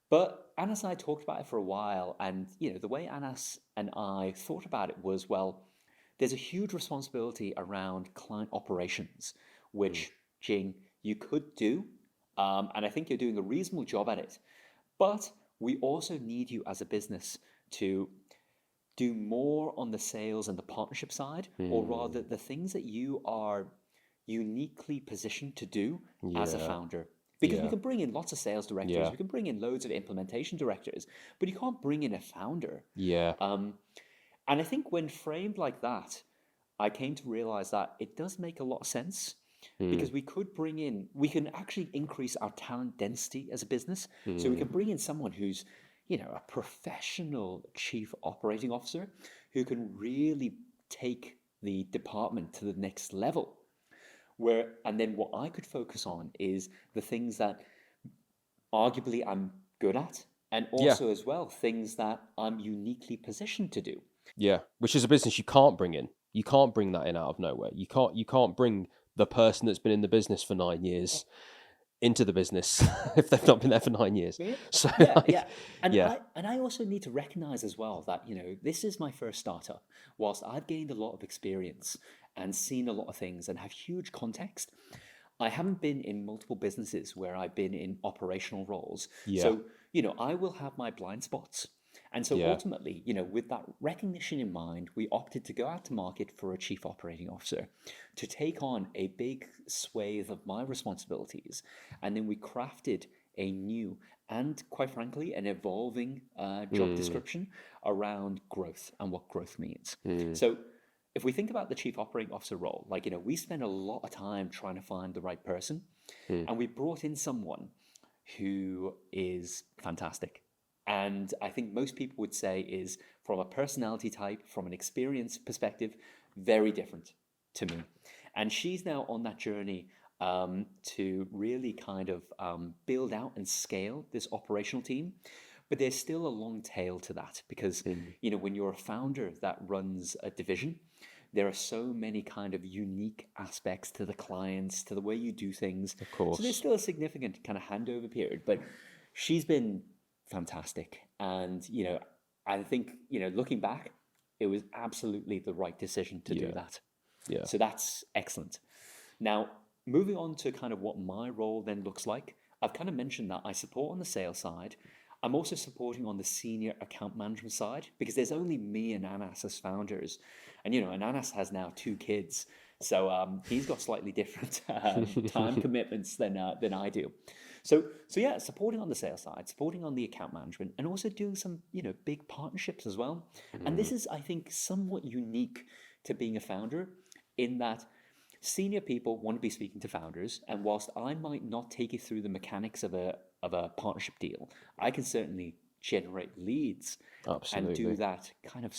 But Anas and I talked about it for a while, and the way Anas and I thought about it was, well, there's a huge responsibility around client operations, which, Jing, you could do, and I think you're doing a reasonable job at it. But we also need you as a business to do more on the sales and the partnership side, or rather the things that you are uniquely positioned to do as a Yeah. founder? Because we Yeah. can bring in lots of sales directors, Yeah. we can bring in loads of implementation directors, but you can't bring in a founder. Yeah. Um, and I think when framed like that, I came to realize that it does make a lot of sense because Mm. we can actually increase our talent density as a business. So we Mm. can bring in someone who's, a professional chief operating officer who can really take the department to the next level. And then what I could focus on is the things that arguably I'm good at, and Yeah. also as well things that I'm uniquely positioned to do. Yeah. Which is a business you can't bring in. You can't bring that in out of nowhere. You can't bring the person that's been in the business for 9 years into the business if they've not been there for 9 years. Yeah, So yeah, like, yeah. And yeah. I also need to recognize as well that, this is my first startup. Whilst I've gained a lot of experience and seen a lot of things and have huge context, I haven't been in multiple businesses where I've been in operational roles. Yeah. So, I will have my blind spots. And so Yeah. ultimately, with that recognition in mind, we opted to go out to market for a chief operating officer to take on a big swathe of my responsibilities. And then we crafted a new and, quite frankly, an evolving job Mm. description around growth and what growth means. Mm. So if we think about the chief operating officer role, like, we spend a lot of time trying to find the right person. Mm. And we brought in someone who is fantastic. And I think most people would say is, from a personality type, from an experience perspective, very different to me. And she's now on that journey to really kind of build out and scale this operational team. But there's still a long tail to that because, Mm. when you're a founder that runs a division, there are so many kind of unique aspects to the clients, to the way you do things. Of So there's course. still a significant kind of handover period, but she's been fantastic. And, I think, looking back, it was absolutely the right decision to do Yeah. that. Yeah. So that's excellent. Now, moving on to kind of what my role then looks like, I've kind of mentioned that I support on the sales side. I'm also supporting on the senior account management side because there's only me and Anas as founders. And, and Anas has now 2 kids. So he's got slightly different time commitments than I do. So yeah, supporting on the sales side, supporting on the account management, and also doing some big partnerships as well. And Mm. this is, I think, somewhat unique to being a founder in that senior people want to be speaking to founders, and whilst I might not take you through the mechanics of a partnership deal, I can certainly generate leads and do Absolutely. that kind of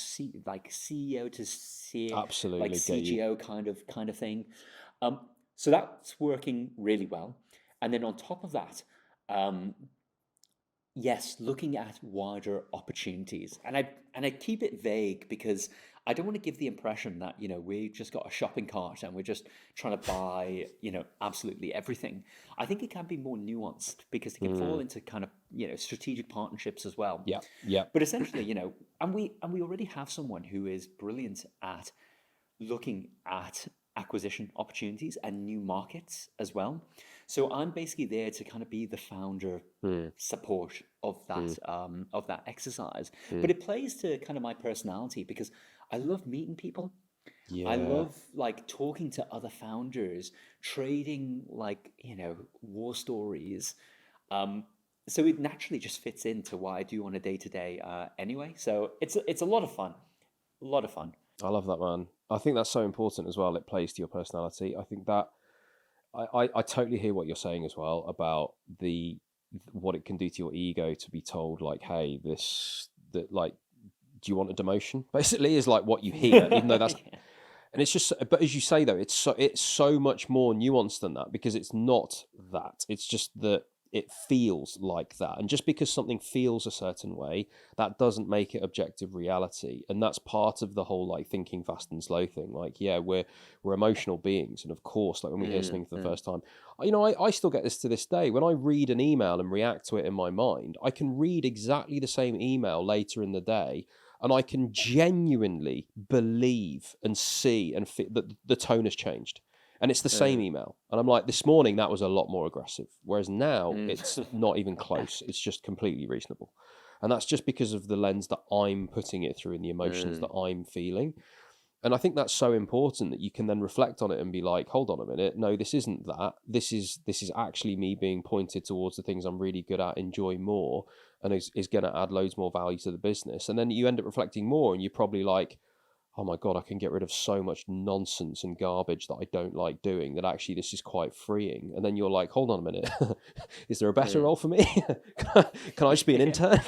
like CEO to like Absolutely get you. CGO kind of thing. So that's working really well. And then on top of that, um, yes, looking at wider opportunities, and I keep it vague because I don't want to give the impression that we just got a shopping cart and we're just trying to buy absolutely everything. I think it can be more nuanced because it can fall Mm. into kind of strategic partnerships as well. Yeah. Yeah. But essentially, and we already have someone who is brilliant at looking at acquisition opportunities and new markets as well. So I'm basically there to kind of be the founder Mm. support Mm. of that exercise. Mm. But it plays to kind of my personality because I love meeting people. I Yeah. love like talking to other founders, trading like war stories. Um, so it naturally just fits into what I do on a day to day anyway. So it's a lot of fun, a lot of fun. I love that, man. I think that's so important as well. It plays to your personality. I think that I totally hear what you're saying as well about what it can do to your ego to be told like, hey, that like, do you want a demotion? Basically, is like what you hear, even though that's, Yeah. and it's just, but as you say though, it's so much more nuanced than that because it's not that. It's just that it feels like that, and just because something feels a certain way, that doesn't make it objective reality. And that's part of the whole like thinking fast and slow thing. Like, yeah, we're emotional beings, and of course, like when we hear something for the first time, I still get this to this day. When I read an email and react to it in my mind, I can read exactly the same email later in the day, and I can genuinely believe and see and feel that the tone has changed. And it's the same email. And I'm like, this morning that was a lot more aggressive. Whereas now it's not even close. It's just completely reasonable. And that's just because of the lens that I'm putting it through and the emotions that I'm feeling. And I think that's so important that you can then reflect on it and be like, hold on a minute, no, this isn't that. This is actually me being pointed towards the things I'm really good at, enjoy more, and is going to add loads more value to the business. And then you end up reflecting more, and you're probably like, oh my God, I can get rid of so much nonsense and garbage that I don't like doing, that actually this is quite freeing. And then you're like, hold on a minute, is there a better role for me? Can I just be an intern?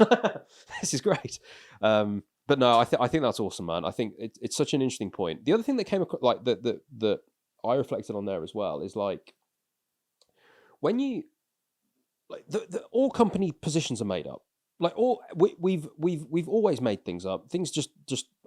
This is great. But no, I think that's awesome, man. I think it's such an interesting point. The other thing that came across, like that I reflected on there as well, is like when you like all company positions are made up. Like we've always made things up. Things just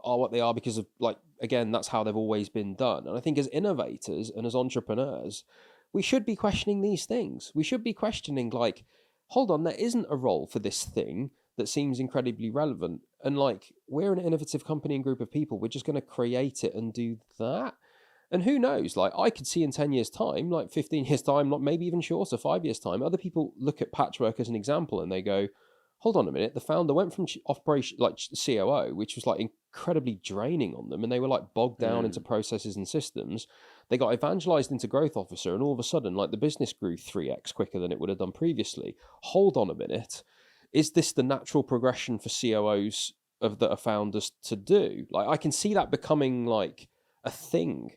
are what they are because of, like, again, that's how they've always been done. And I think as innovators and as entrepreneurs, we should be questioning these things. We should be questioning, like, hold on, there isn't a role for this thing that seems incredibly relevant. And like, we're an innovative company and group of people. We're just going to create it and do that. And who knows, like, I could see in 10 years' time, like 15 years' time, not maybe even shorter, 5 years' time, other people look at Patchwork as an example and they go, hold on a minute, the founder went from operation, like COO, which was like incredibly draining on them, and they were like bogged down into processes and systems. They got evangelized into growth officer, and all of a sudden, like, the business grew 3x quicker than it would have done previously. Hold on a minute. Is this the natural progression for COOs that are founders to do? Like, I can see that becoming like a thing.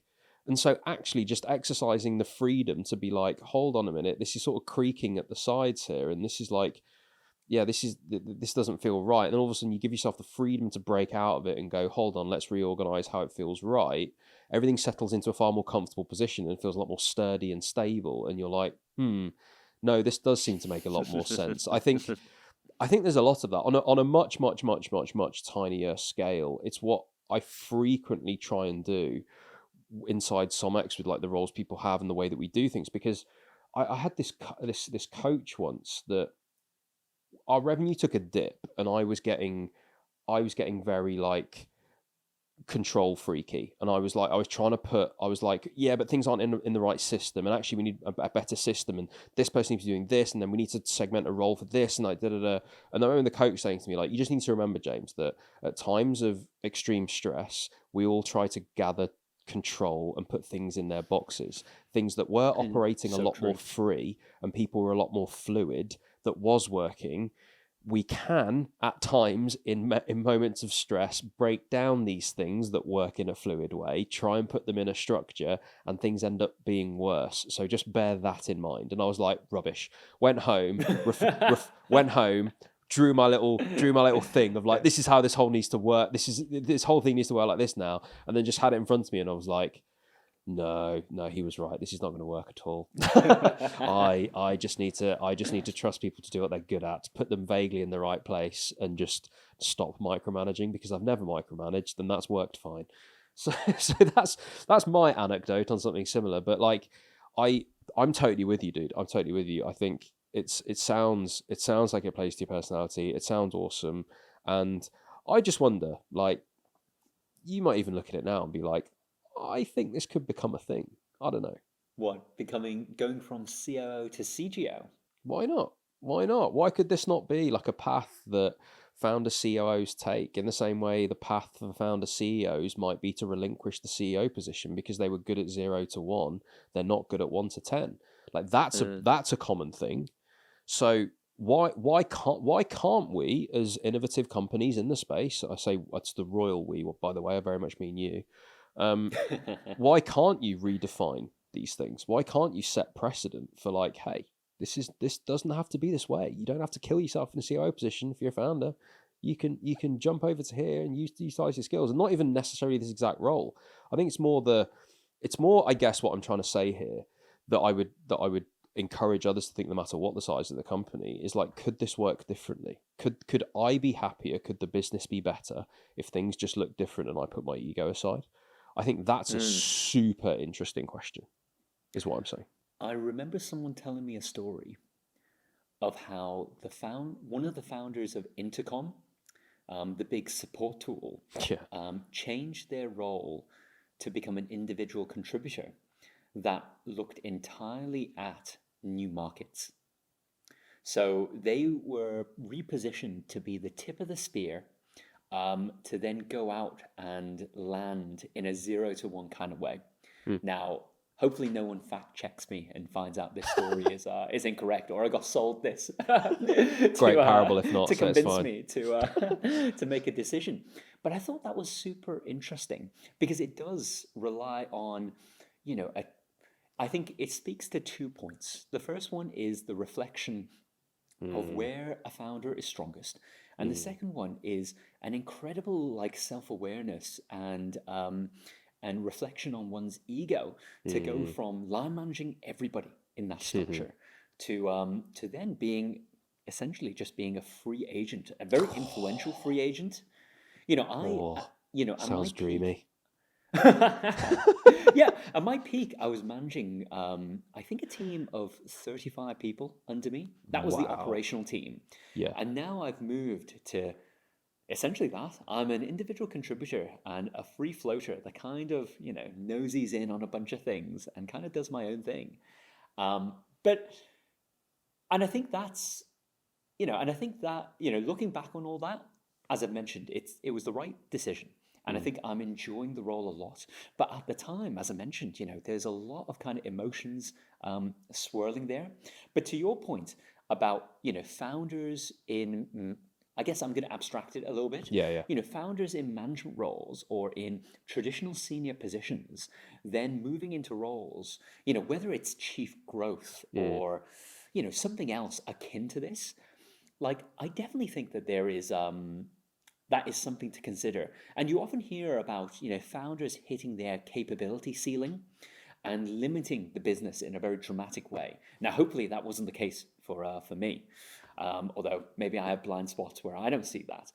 And so actually just exercising the freedom to be like, hold on a minute, this is sort of creaking at the sides here, and this is like, yeah, this doesn't feel right. And then all of a sudden you give yourself the freedom to break out of it and go, hold on, let's reorganize how it feels right. Everything settles into a far more comfortable position and feels a lot more sturdy and stable. And you're like, no, this does seem to make a lot more sense. I think there's a lot of that on a much, much, much, much, much tinier scale. It's what I frequently try and do inside SomX with, like, the roles people have and the way that we do things. Because I had this coach once that our revenue took a dip, and I was getting very, like, control freaky, and I was like, yeah, but things aren't in the right system, and actually we need a better system, and this person needs to be doing this, and then we need to segment a role for this, and like da. And I remember the coach saying to me, like, you just need to remember, James, that at times of extreme stress, we all try to gather control and put things in their boxes, things that were operating a lot more free and people were a lot more fluid, that was working. We can, at times, in moments of stress, break down these things that work in a fluid way, try and put them in a structure, and things end up being worse. So just bear that in mind. And I was like, rubbish. Went home, went home, drew my little thing of like, this is how this whole needs to work. This whole thing needs to work like this now. And then just had it in front of me, and I was like, no, he was right. This is not going to work at all. I just need to trust people to do what they're good at, put them vaguely in the right place, and just stop micromanaging, because I've never micromanaged, and that's worked fine. So that's my anecdote on something similar. But like, I'm totally with you, dude. I'm totally with you. I think it sounds like it plays to your personality. It sounds awesome, and I just wonder, like, you might even look at it now and be like, I think this could become a thing. I don't know. What, going from COO to CGO? Why not? Why could this not be like a path that founder COOs take, in the same way the path for founder CEOs might be to relinquish the CEO position because they were good at 0 to 1, they're not good at 1 to 10. Like, that's a common thing. So why can't we, as innovative companies in the space, I say that's the royal we, by the way, I very much mean you, why can't you redefine these things? Why can't you set precedent for, like, hey, this doesn't have to be this way. You don't have to kill yourself in a COO position if you're a founder. You can jump over to here and utilize your skills, and not even necessarily this exact role. I think it's more, I guess, what I'm trying to say here, that I would encourage others to think, no matter what the size of the company, is like, could this work differently? Could I be happier? Could the business be better if things just look different and I put my ego aside? I think that's a super interesting question, is what I'm saying. I remember someone telling me a story of how one of the founders of Intercom, the big support tool, changed their role to become an individual contributor that looked entirely at new markets. So they were repositioned to be the tip of the spear, to then go out and land in a 0 to 1 kind of way. Hmm. Now, hopefully, no one fact checks me and finds out this story is incorrect, or I got sold this Great parable, if not, to so it's convince fine. me to make a decision. But I thought that was super interesting because it does rely on, I think it speaks to 2 points. The first one is the reflection of where a founder is strongest. And the second one is an incredible like self-awareness and reflection on one's ego to go from line managing everybody in that structure to then being essentially just being a free agent, a very influential free agent. You know, Oh, at my sounds peak, dreamy. yeah, at my peak, I was managing, I think, a team of 35 people under me. That was the Wow. operational team. Yeah. And now I've moved to essentially that. I'm an individual contributor and a free floater that kind of, nosies in on a bunch of things and kind of does my own thing. But, and I think that's, and I think that, looking back on all that, as I mentioned, it was the right decision. And I think I'm enjoying the role a lot. But at the time, as I mentioned, there's a lot of kind of emotions swirling there. But to your point about, founders in, I guess I'm going to abstract it a little bit. Yeah, yeah. Founders in management roles or in traditional senior positions, then moving into roles, whether it's chief growth or, something else akin to this, like I definitely think that there is that is something to consider. And you often hear about, founders hitting their capability ceiling and limiting the business in a very dramatic way. Now, hopefully that wasn't the case for me. Although maybe I have blind spots where I don't see that.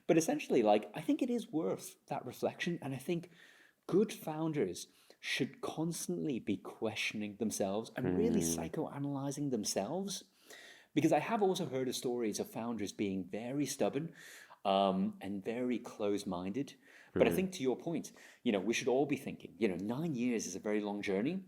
But essentially, like I think it is worth that reflection, and I think good founders should constantly be questioning themselves and really psychoanalyzing themselves, because I have also heard of stories of founders being very stubborn and very close-minded. But I think to your point, we should all be thinking, 9 years is a very long journey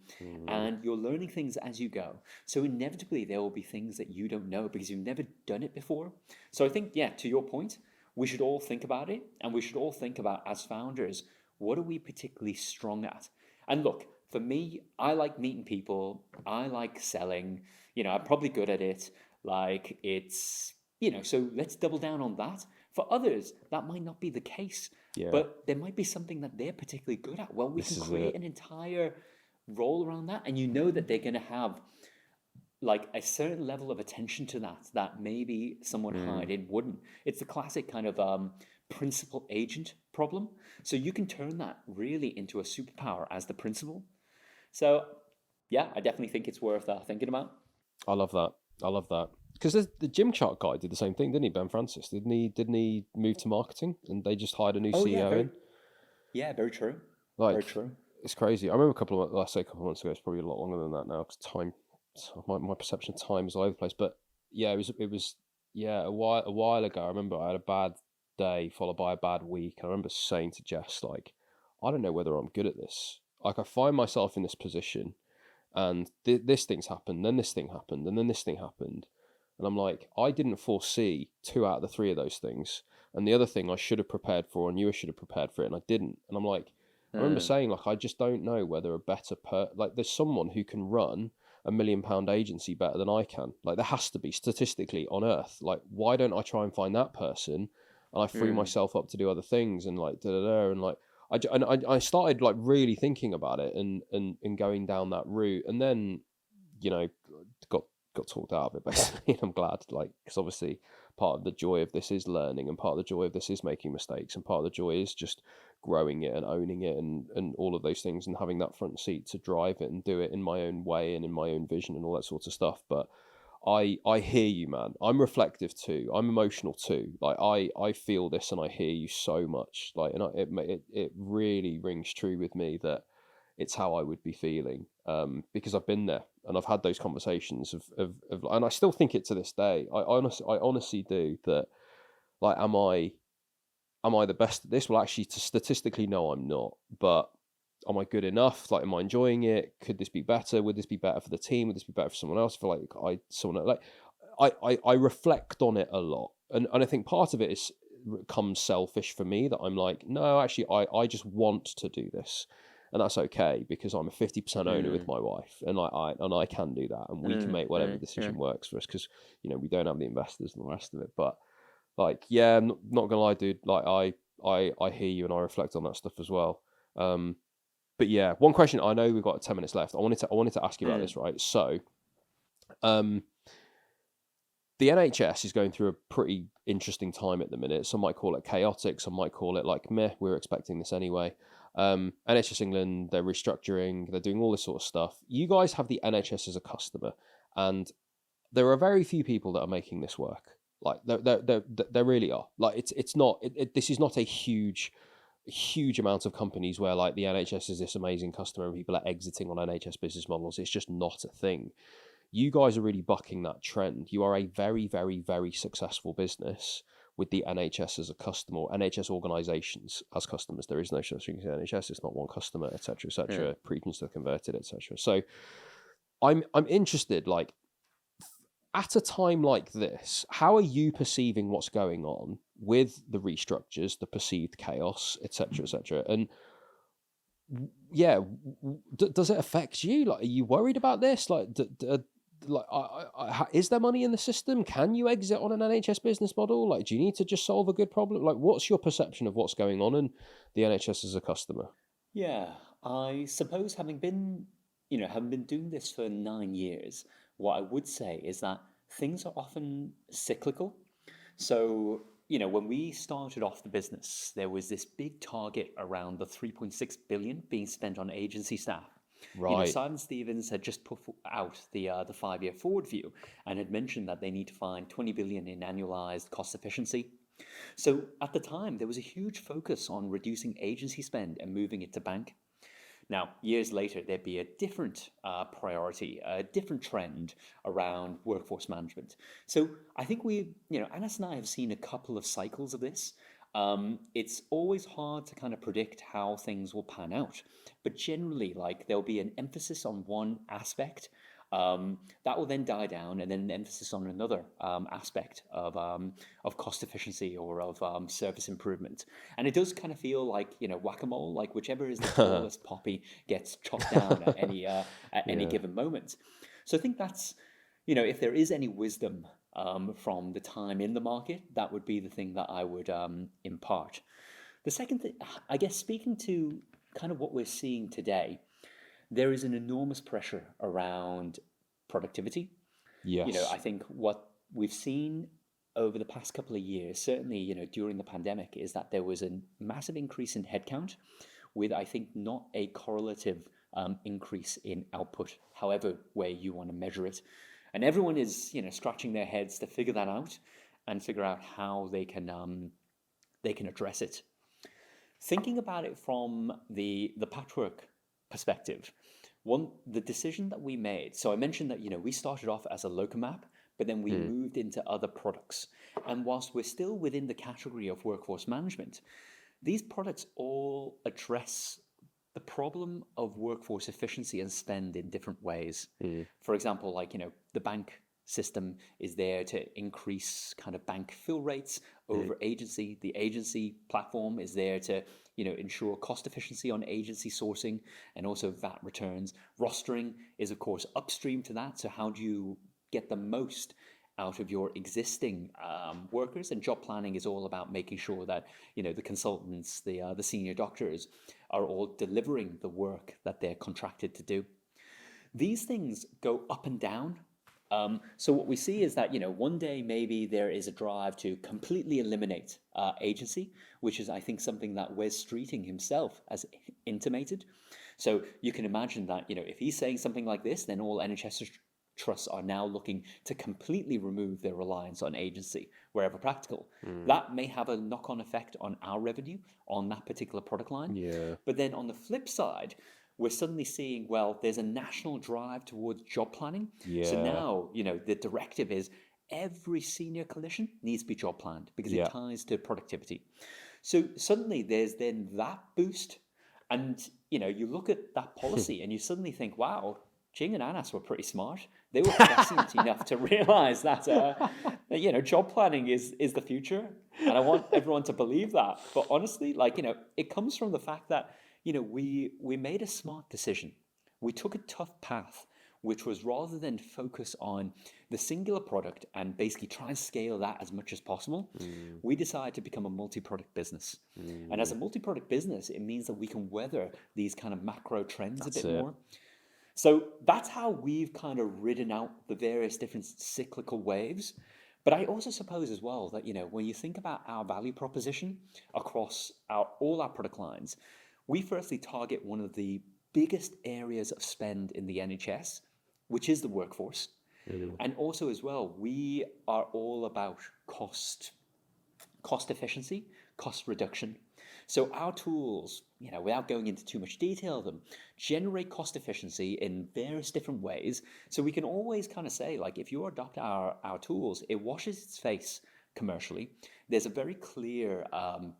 and you're learning things as you go. So inevitably there will be things that you don't know because you've never done it before. So I think, yeah, to your point, we should all think about it, and we should all think about, as founders, what are we particularly strong at? And look, for me, I like meeting people. I like selling. I'm probably good at it. Like it's, so let's double down on that. For others, that might not be the case, Yeah. but there might be something that they're particularly good at. Well, we This can is create it. an entire role around that, and that they're going to have like a certain level of attention to that maybe someone hired wouldn't. It's the classic kind of principal agent problem. So you can turn that really into a superpower as the principal. So yeah, I definitely think it's worth thinking about. I love that. I love that. Because the gym chart guy did the same thing, didn't he, Ben Francis? Didn't he move to marketing and they just hired a new Oh yeah, CEO in? very true. Very Like, true. it's crazy. I remember a couple of months ago, it's probably a lot longer than that now, because time, my perception of time is all over the place. But yeah, it was a while ago. I remember I had a bad day followed by a bad week. And I remember saying to Jess, like, I don't know whether I'm good at this. Like, I find myself in this position and this thing's happened, then this thing happened, and then this thing happened. And I'm like, I didn't foresee 2 out of the 3 of those things. And the other thing I should have prepared for, and you should have prepared for it, and I didn't. And I'm like, I remember saying, like, I just don't know whether a better like, there's someone who can run £1 million agency better than I can. Like, there has to be statistically on Earth. Like, why don't I try and find that person? And I free myself up to do other things, and like and like I started like really thinking about it and going down that route, and then got talked out of it basically. I'm glad, like, because obviously part of the joy of this is learning, and part of the joy of this is making mistakes, and part of the joy is just growing it and owning it and all of those things, and having that front seat to drive it and do it in my own way and in my own vision and all that sort of stuff. But I hear you, man. I'm reflective too. I'm emotional too. Like I feel this and I hear you so much. Like, and it really rings true with me that it's how I would be feeling, because I've been there and I've had those conversations of and I still think it to this day. I honestly do that. Like, am I the best at this? Well, actually, statistically, no, I'm not. But am I good enough? Like, am I enjoying it? Could this be better? Would this be better for the team? Would this be better for someone else? For I reflect on it a lot, and I think part of it is comes selfish for me, that I'm like, no, actually, I just want to do this, and that's okay, because I'm a 50% owner with Mm, my wife, and I can do that, and we can make whatever yeah. decision works for us, because we don't have the investors and the rest of it. But like, yeah, I'm not gonna lie, dude. Like, I hear you, and I reflect on that stuff as well. But yeah, one question. I know we've got 10 minutes left. I wanted to ask you about Mm, this, right? So, um, the NHS is going through a pretty interesting time at the minute. Some might call it chaotic. Some might call it like, meh, we're expecting this anyway. NHS England, they're restructuring. They're doing all this sort of stuff. You guys have the NHS as a customer, and there are very few people that are making this work. Like, there really are. Like, it's not. This is not a huge amount of companies where, like, the NHS is this amazing customer and people are exiting on NHS business models. It's just not a thing. You guys are really bucking that trend. You are a very, very, very successful business with the NHS as a customer, or NHS organisations as customers. There is no such thing as NHS. It's not one customer, etc., yeah. etc. Premiums are converted, etc. So I'm interested, like, at a time like this, how are you perceiving what's going on with the restructures, the perceived chaos, etc., etc.? And yeah, does it affect you? Like, are you worried about this? Like, is there money in the system? Can you exit on an NHS business model? Like, do you need to just solve a good problem? Like, what's your perception of what's going on in the NHS as a customer? Yeah, I suppose having been doing this for 9 years, what I would say is that things are often cyclical. So, when we started off the business, there was this big target around the 3.6 billion being spent on agency staff. Right. Simon Stevens had just put out the 5-year forward view and had mentioned that they need to find 20 billion in annualized cost efficiency. So at the time, there was a huge focus on reducing agency spend and moving it to bank. Now, years later, there'd be a different priority, a different trend around workforce management. So I think Anas and I have seen a couple of cycles of this. It's always hard to kind of predict how things will pan out, but generally, like there'll be an emphasis on one aspect. That will then die down, and then an emphasis on another aspect of cost efficiency or of service improvement. And it does kind of feel like whack-a-mole, like whichever is the tallest poppy gets chopped down at any Yeah. given moment. So I think that's if there is any wisdom from the time in the market, that would be the thing that I would impart. The second thing, I guess, speaking to kind of what we're seeing today, there is an enormous pressure around productivity. I Yes. think what we've seen over the past couple of years, certainly, during the pandemic, is that there was a massive increase in headcount with, I think, not a correlative increase in output, however way you want to measure it. And everyone is, scratching their heads to figure that out and figure out how they can address it. Thinking about it from the patchwork perspective, the decision that we made. So I mentioned that we started off as a locum app, but then we Mm. moved into other products. And whilst we're still within the category of workforce management, these products all address the problem of workforce efficiency and spend in different ways. Mm. For example, like, the bank system is there to increase kind of bank fill rates Mm. over agency. The agency platform is there to, ensure cost efficiency on agency sourcing and also VAT returns. Rostering is, of course, upstream to that. So how do you get the most out of your existing workers? And job planning is all about making sure that the consultants, the senior doctors, are all delivering the work that they're contracted to do. These things go up and down. So what we see is that one day maybe there is a drive to completely eliminate agency, which is, I think, something that Wes Streeting himself has intimated. So you can imagine that if he's saying something like this, then all NHS trusts are now looking to completely remove their reliance on agency wherever practical. Mm. That may have a knock-on effect on our revenue on that particular product line. Yeah. But then on the flip side, we're suddenly seeing, well, there's a national drive towards job planning. So Yeah. now, the directive is every senior clinician needs to be job planned because it Yeah. ties to productivity. So suddenly there's then that boost. And you look at that policy and you suddenly think, wow, Jing and Anas were pretty smart. They were prescient enough to realize that job planning is the future, and I want everyone to believe that. But honestly, it comes from the fact that we made a smart decision. We took a tough path, which was rather than focus on the singular product and basically try and scale that as much as possible, we decided to become a multi-product business. And as a multi-product business, it means that we can weather these kind of macro trends a bit more. So that's how we've kind of ridden out the various different cyclical waves. But I also suppose as well that, when you think about our value proposition across all our product lines, we firstly target one of the biggest areas of spend in the NHS, which is the workforce. And also as well, we are all about cost efficiency, cost reduction. So our tools, without going into too much detail of them, generate cost efficiency in various different ways. So we can always kind of say, like, if you adopt our tools, it washes its face commercially. There's a very clear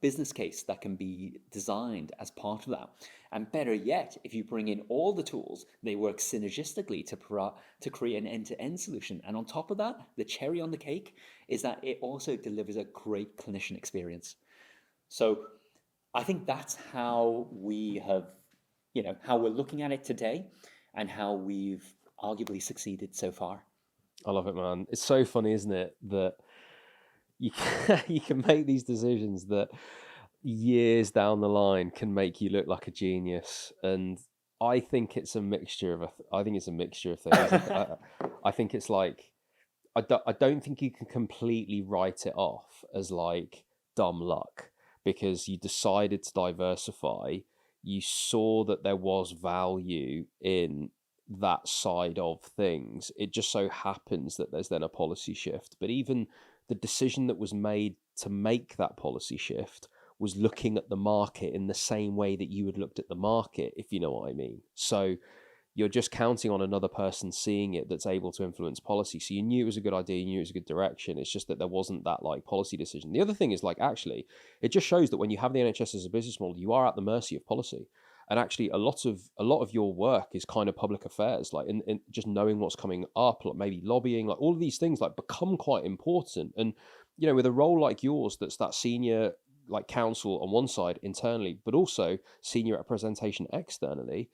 business case that can be designed as part of that. And better yet, if you bring in all the tools, they work synergistically to create an end-to-end solution. And on top of that, the cherry on the cake is that it also delivers a great clinician experience. So I think that's how we have, how we're looking at it today and how we've arguably succeeded so far. I love it, man. It's so funny, isn't it, that you can make these decisions that years down the line can make you look like a genius. And I think it's a mixture of things. I think it's like, I don't think you can completely write it off as like dumb luck, because you decided to diversify. You saw that there was value in that side of things. It just so happens that there's then a policy shift. But even the decision that was made to make that policy shift was looking at the market in the same way that you had looked at the market, if you know what I mean. So you're just counting on another person seeing it that's able to influence policy. So you knew it was a good idea, you knew it was a good direction. It's just that there wasn't that like policy decision. The other thing is, like, actually, it just shows that when you have the NHS as a business model, you are at the mercy of policy. And actually, a lot of your work is kind of public affairs, like in just knowing what's coming up, like maybe lobbying, like all of these things like become quite important. And with a role like yours, that's that senior like counsel on one side internally, but also senior representation externally,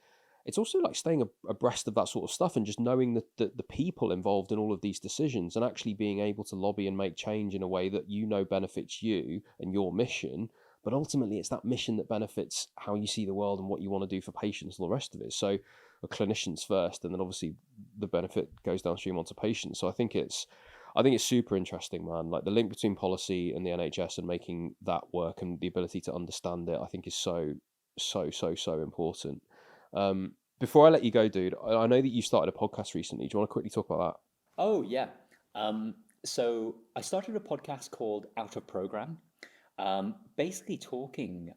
it's also like staying abreast of that sort of stuff and just knowing the people involved in all of these decisions and actually being able to lobby and make change in a way that benefits you and your mission. But ultimately, it's that mission that benefits how you see the world and what you want to do for patients and all the rest of it. So clinicians first, and then obviously the benefit goes downstream onto patients. So I think it's super interesting, man. Like the link between policy and the NHS and making that work and the ability to understand it, I think is so important. Before I let you go, dude, I know that you started a podcast recently. Do you want to quickly talk about that? Oh, yeah. So I started a podcast called Out of Program. Basically talking,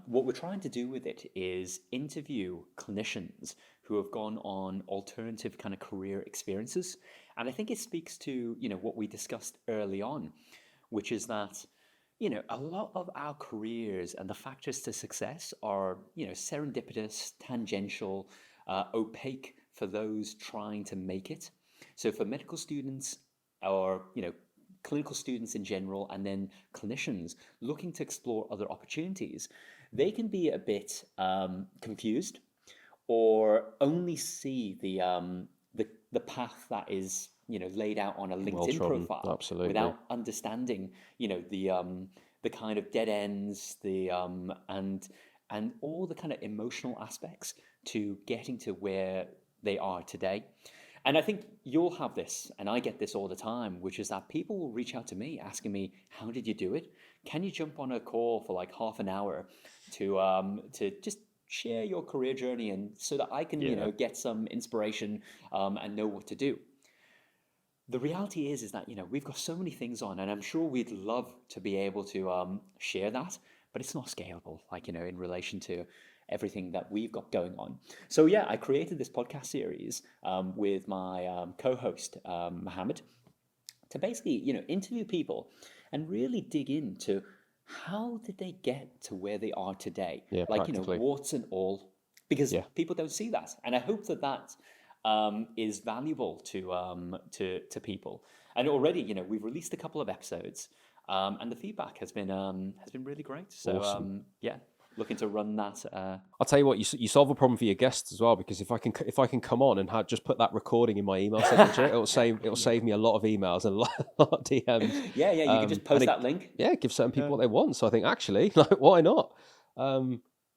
what we're trying to do with it is interview clinicians who have gone on alternative kind of career experiences. And I think it speaks to, what we discussed early on, which is that, a lot of our careers and the factors to success are, serendipitous, tangential, opaque for those trying to make it. So for medical students or, clinical students in general, and then clinicians looking to explore other opportunities, they can be a bit confused or only see the path that is laid out on a LinkedIn profile, absolutely, without understanding the kind of dead ends, and all the kind of emotional aspects to getting to where they are today. And I think you'll have this, and I get this all the time, which is that people will reach out to me asking me, "How did you do it? Can you jump on a call for like half an hour to just share your career journey, and so that I can get some inspiration and know what to do?" The reality is that we've got so many things on, and I'm sure we'd love to be able to share that, but it's not scalable, like in relation to everything that we've got going on. So yeah, I created this podcast series with my co-host Mohammed to basically interview people and really dig into how did they get to where they are today? Yeah, Like, practically. warts and all, because Yeah. people don't see that. And I hope that is valuable to people. And already, we've released a couple of episodes, and the feedback has been really great. So Awesome. yeah, looking to run that. I'll tell you what, you solve a problem for your guests as well, because if I can come on and just put that recording in my email signature, it'll save me a lot of emails and a lot of DMs. Yeah, you can just post that link. Yeah, give certain people what they want. So I think actually, like, why not?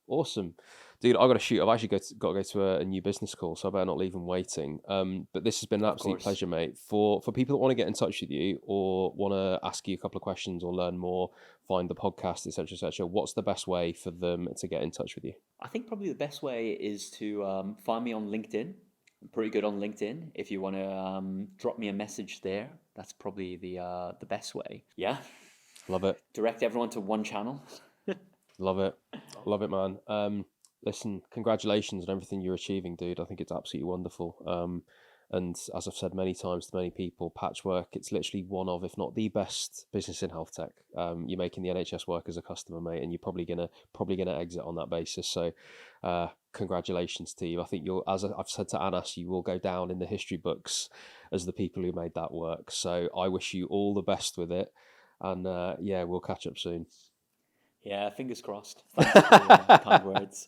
Awesome, dude. I got to shoot. I've actually got to go to a new business call, so I better not leave them waiting. But this has been an absolute pleasure, mate. For people that want to get in touch with you or want to ask you a couple of questions or learn more, find the podcast, etc., etc. What's the best way for them to get in touch with you? I think probably the best way is to find me on LinkedIn. I'm pretty good on LinkedIn. If you want to drop me a message there, that's probably the best way. Yeah. Love it. Direct everyone to one channel. Love it, man. Listen, congratulations on everything you're achieving, dude. I think it's absolutely wonderful. And as I've said many times to many people, Patchwork, it's literally one of, if not the best business in health tech. You're making the NHS work as a customer, mate, and you're probably gonna exit on that basis. So, congratulations to you. I think as I've said to Anas, you will go down in the history books as the people who made that work. So I wish you all the best with it, and yeah, we'll catch up soon. Yeah, fingers crossed. Thanks for the kind words.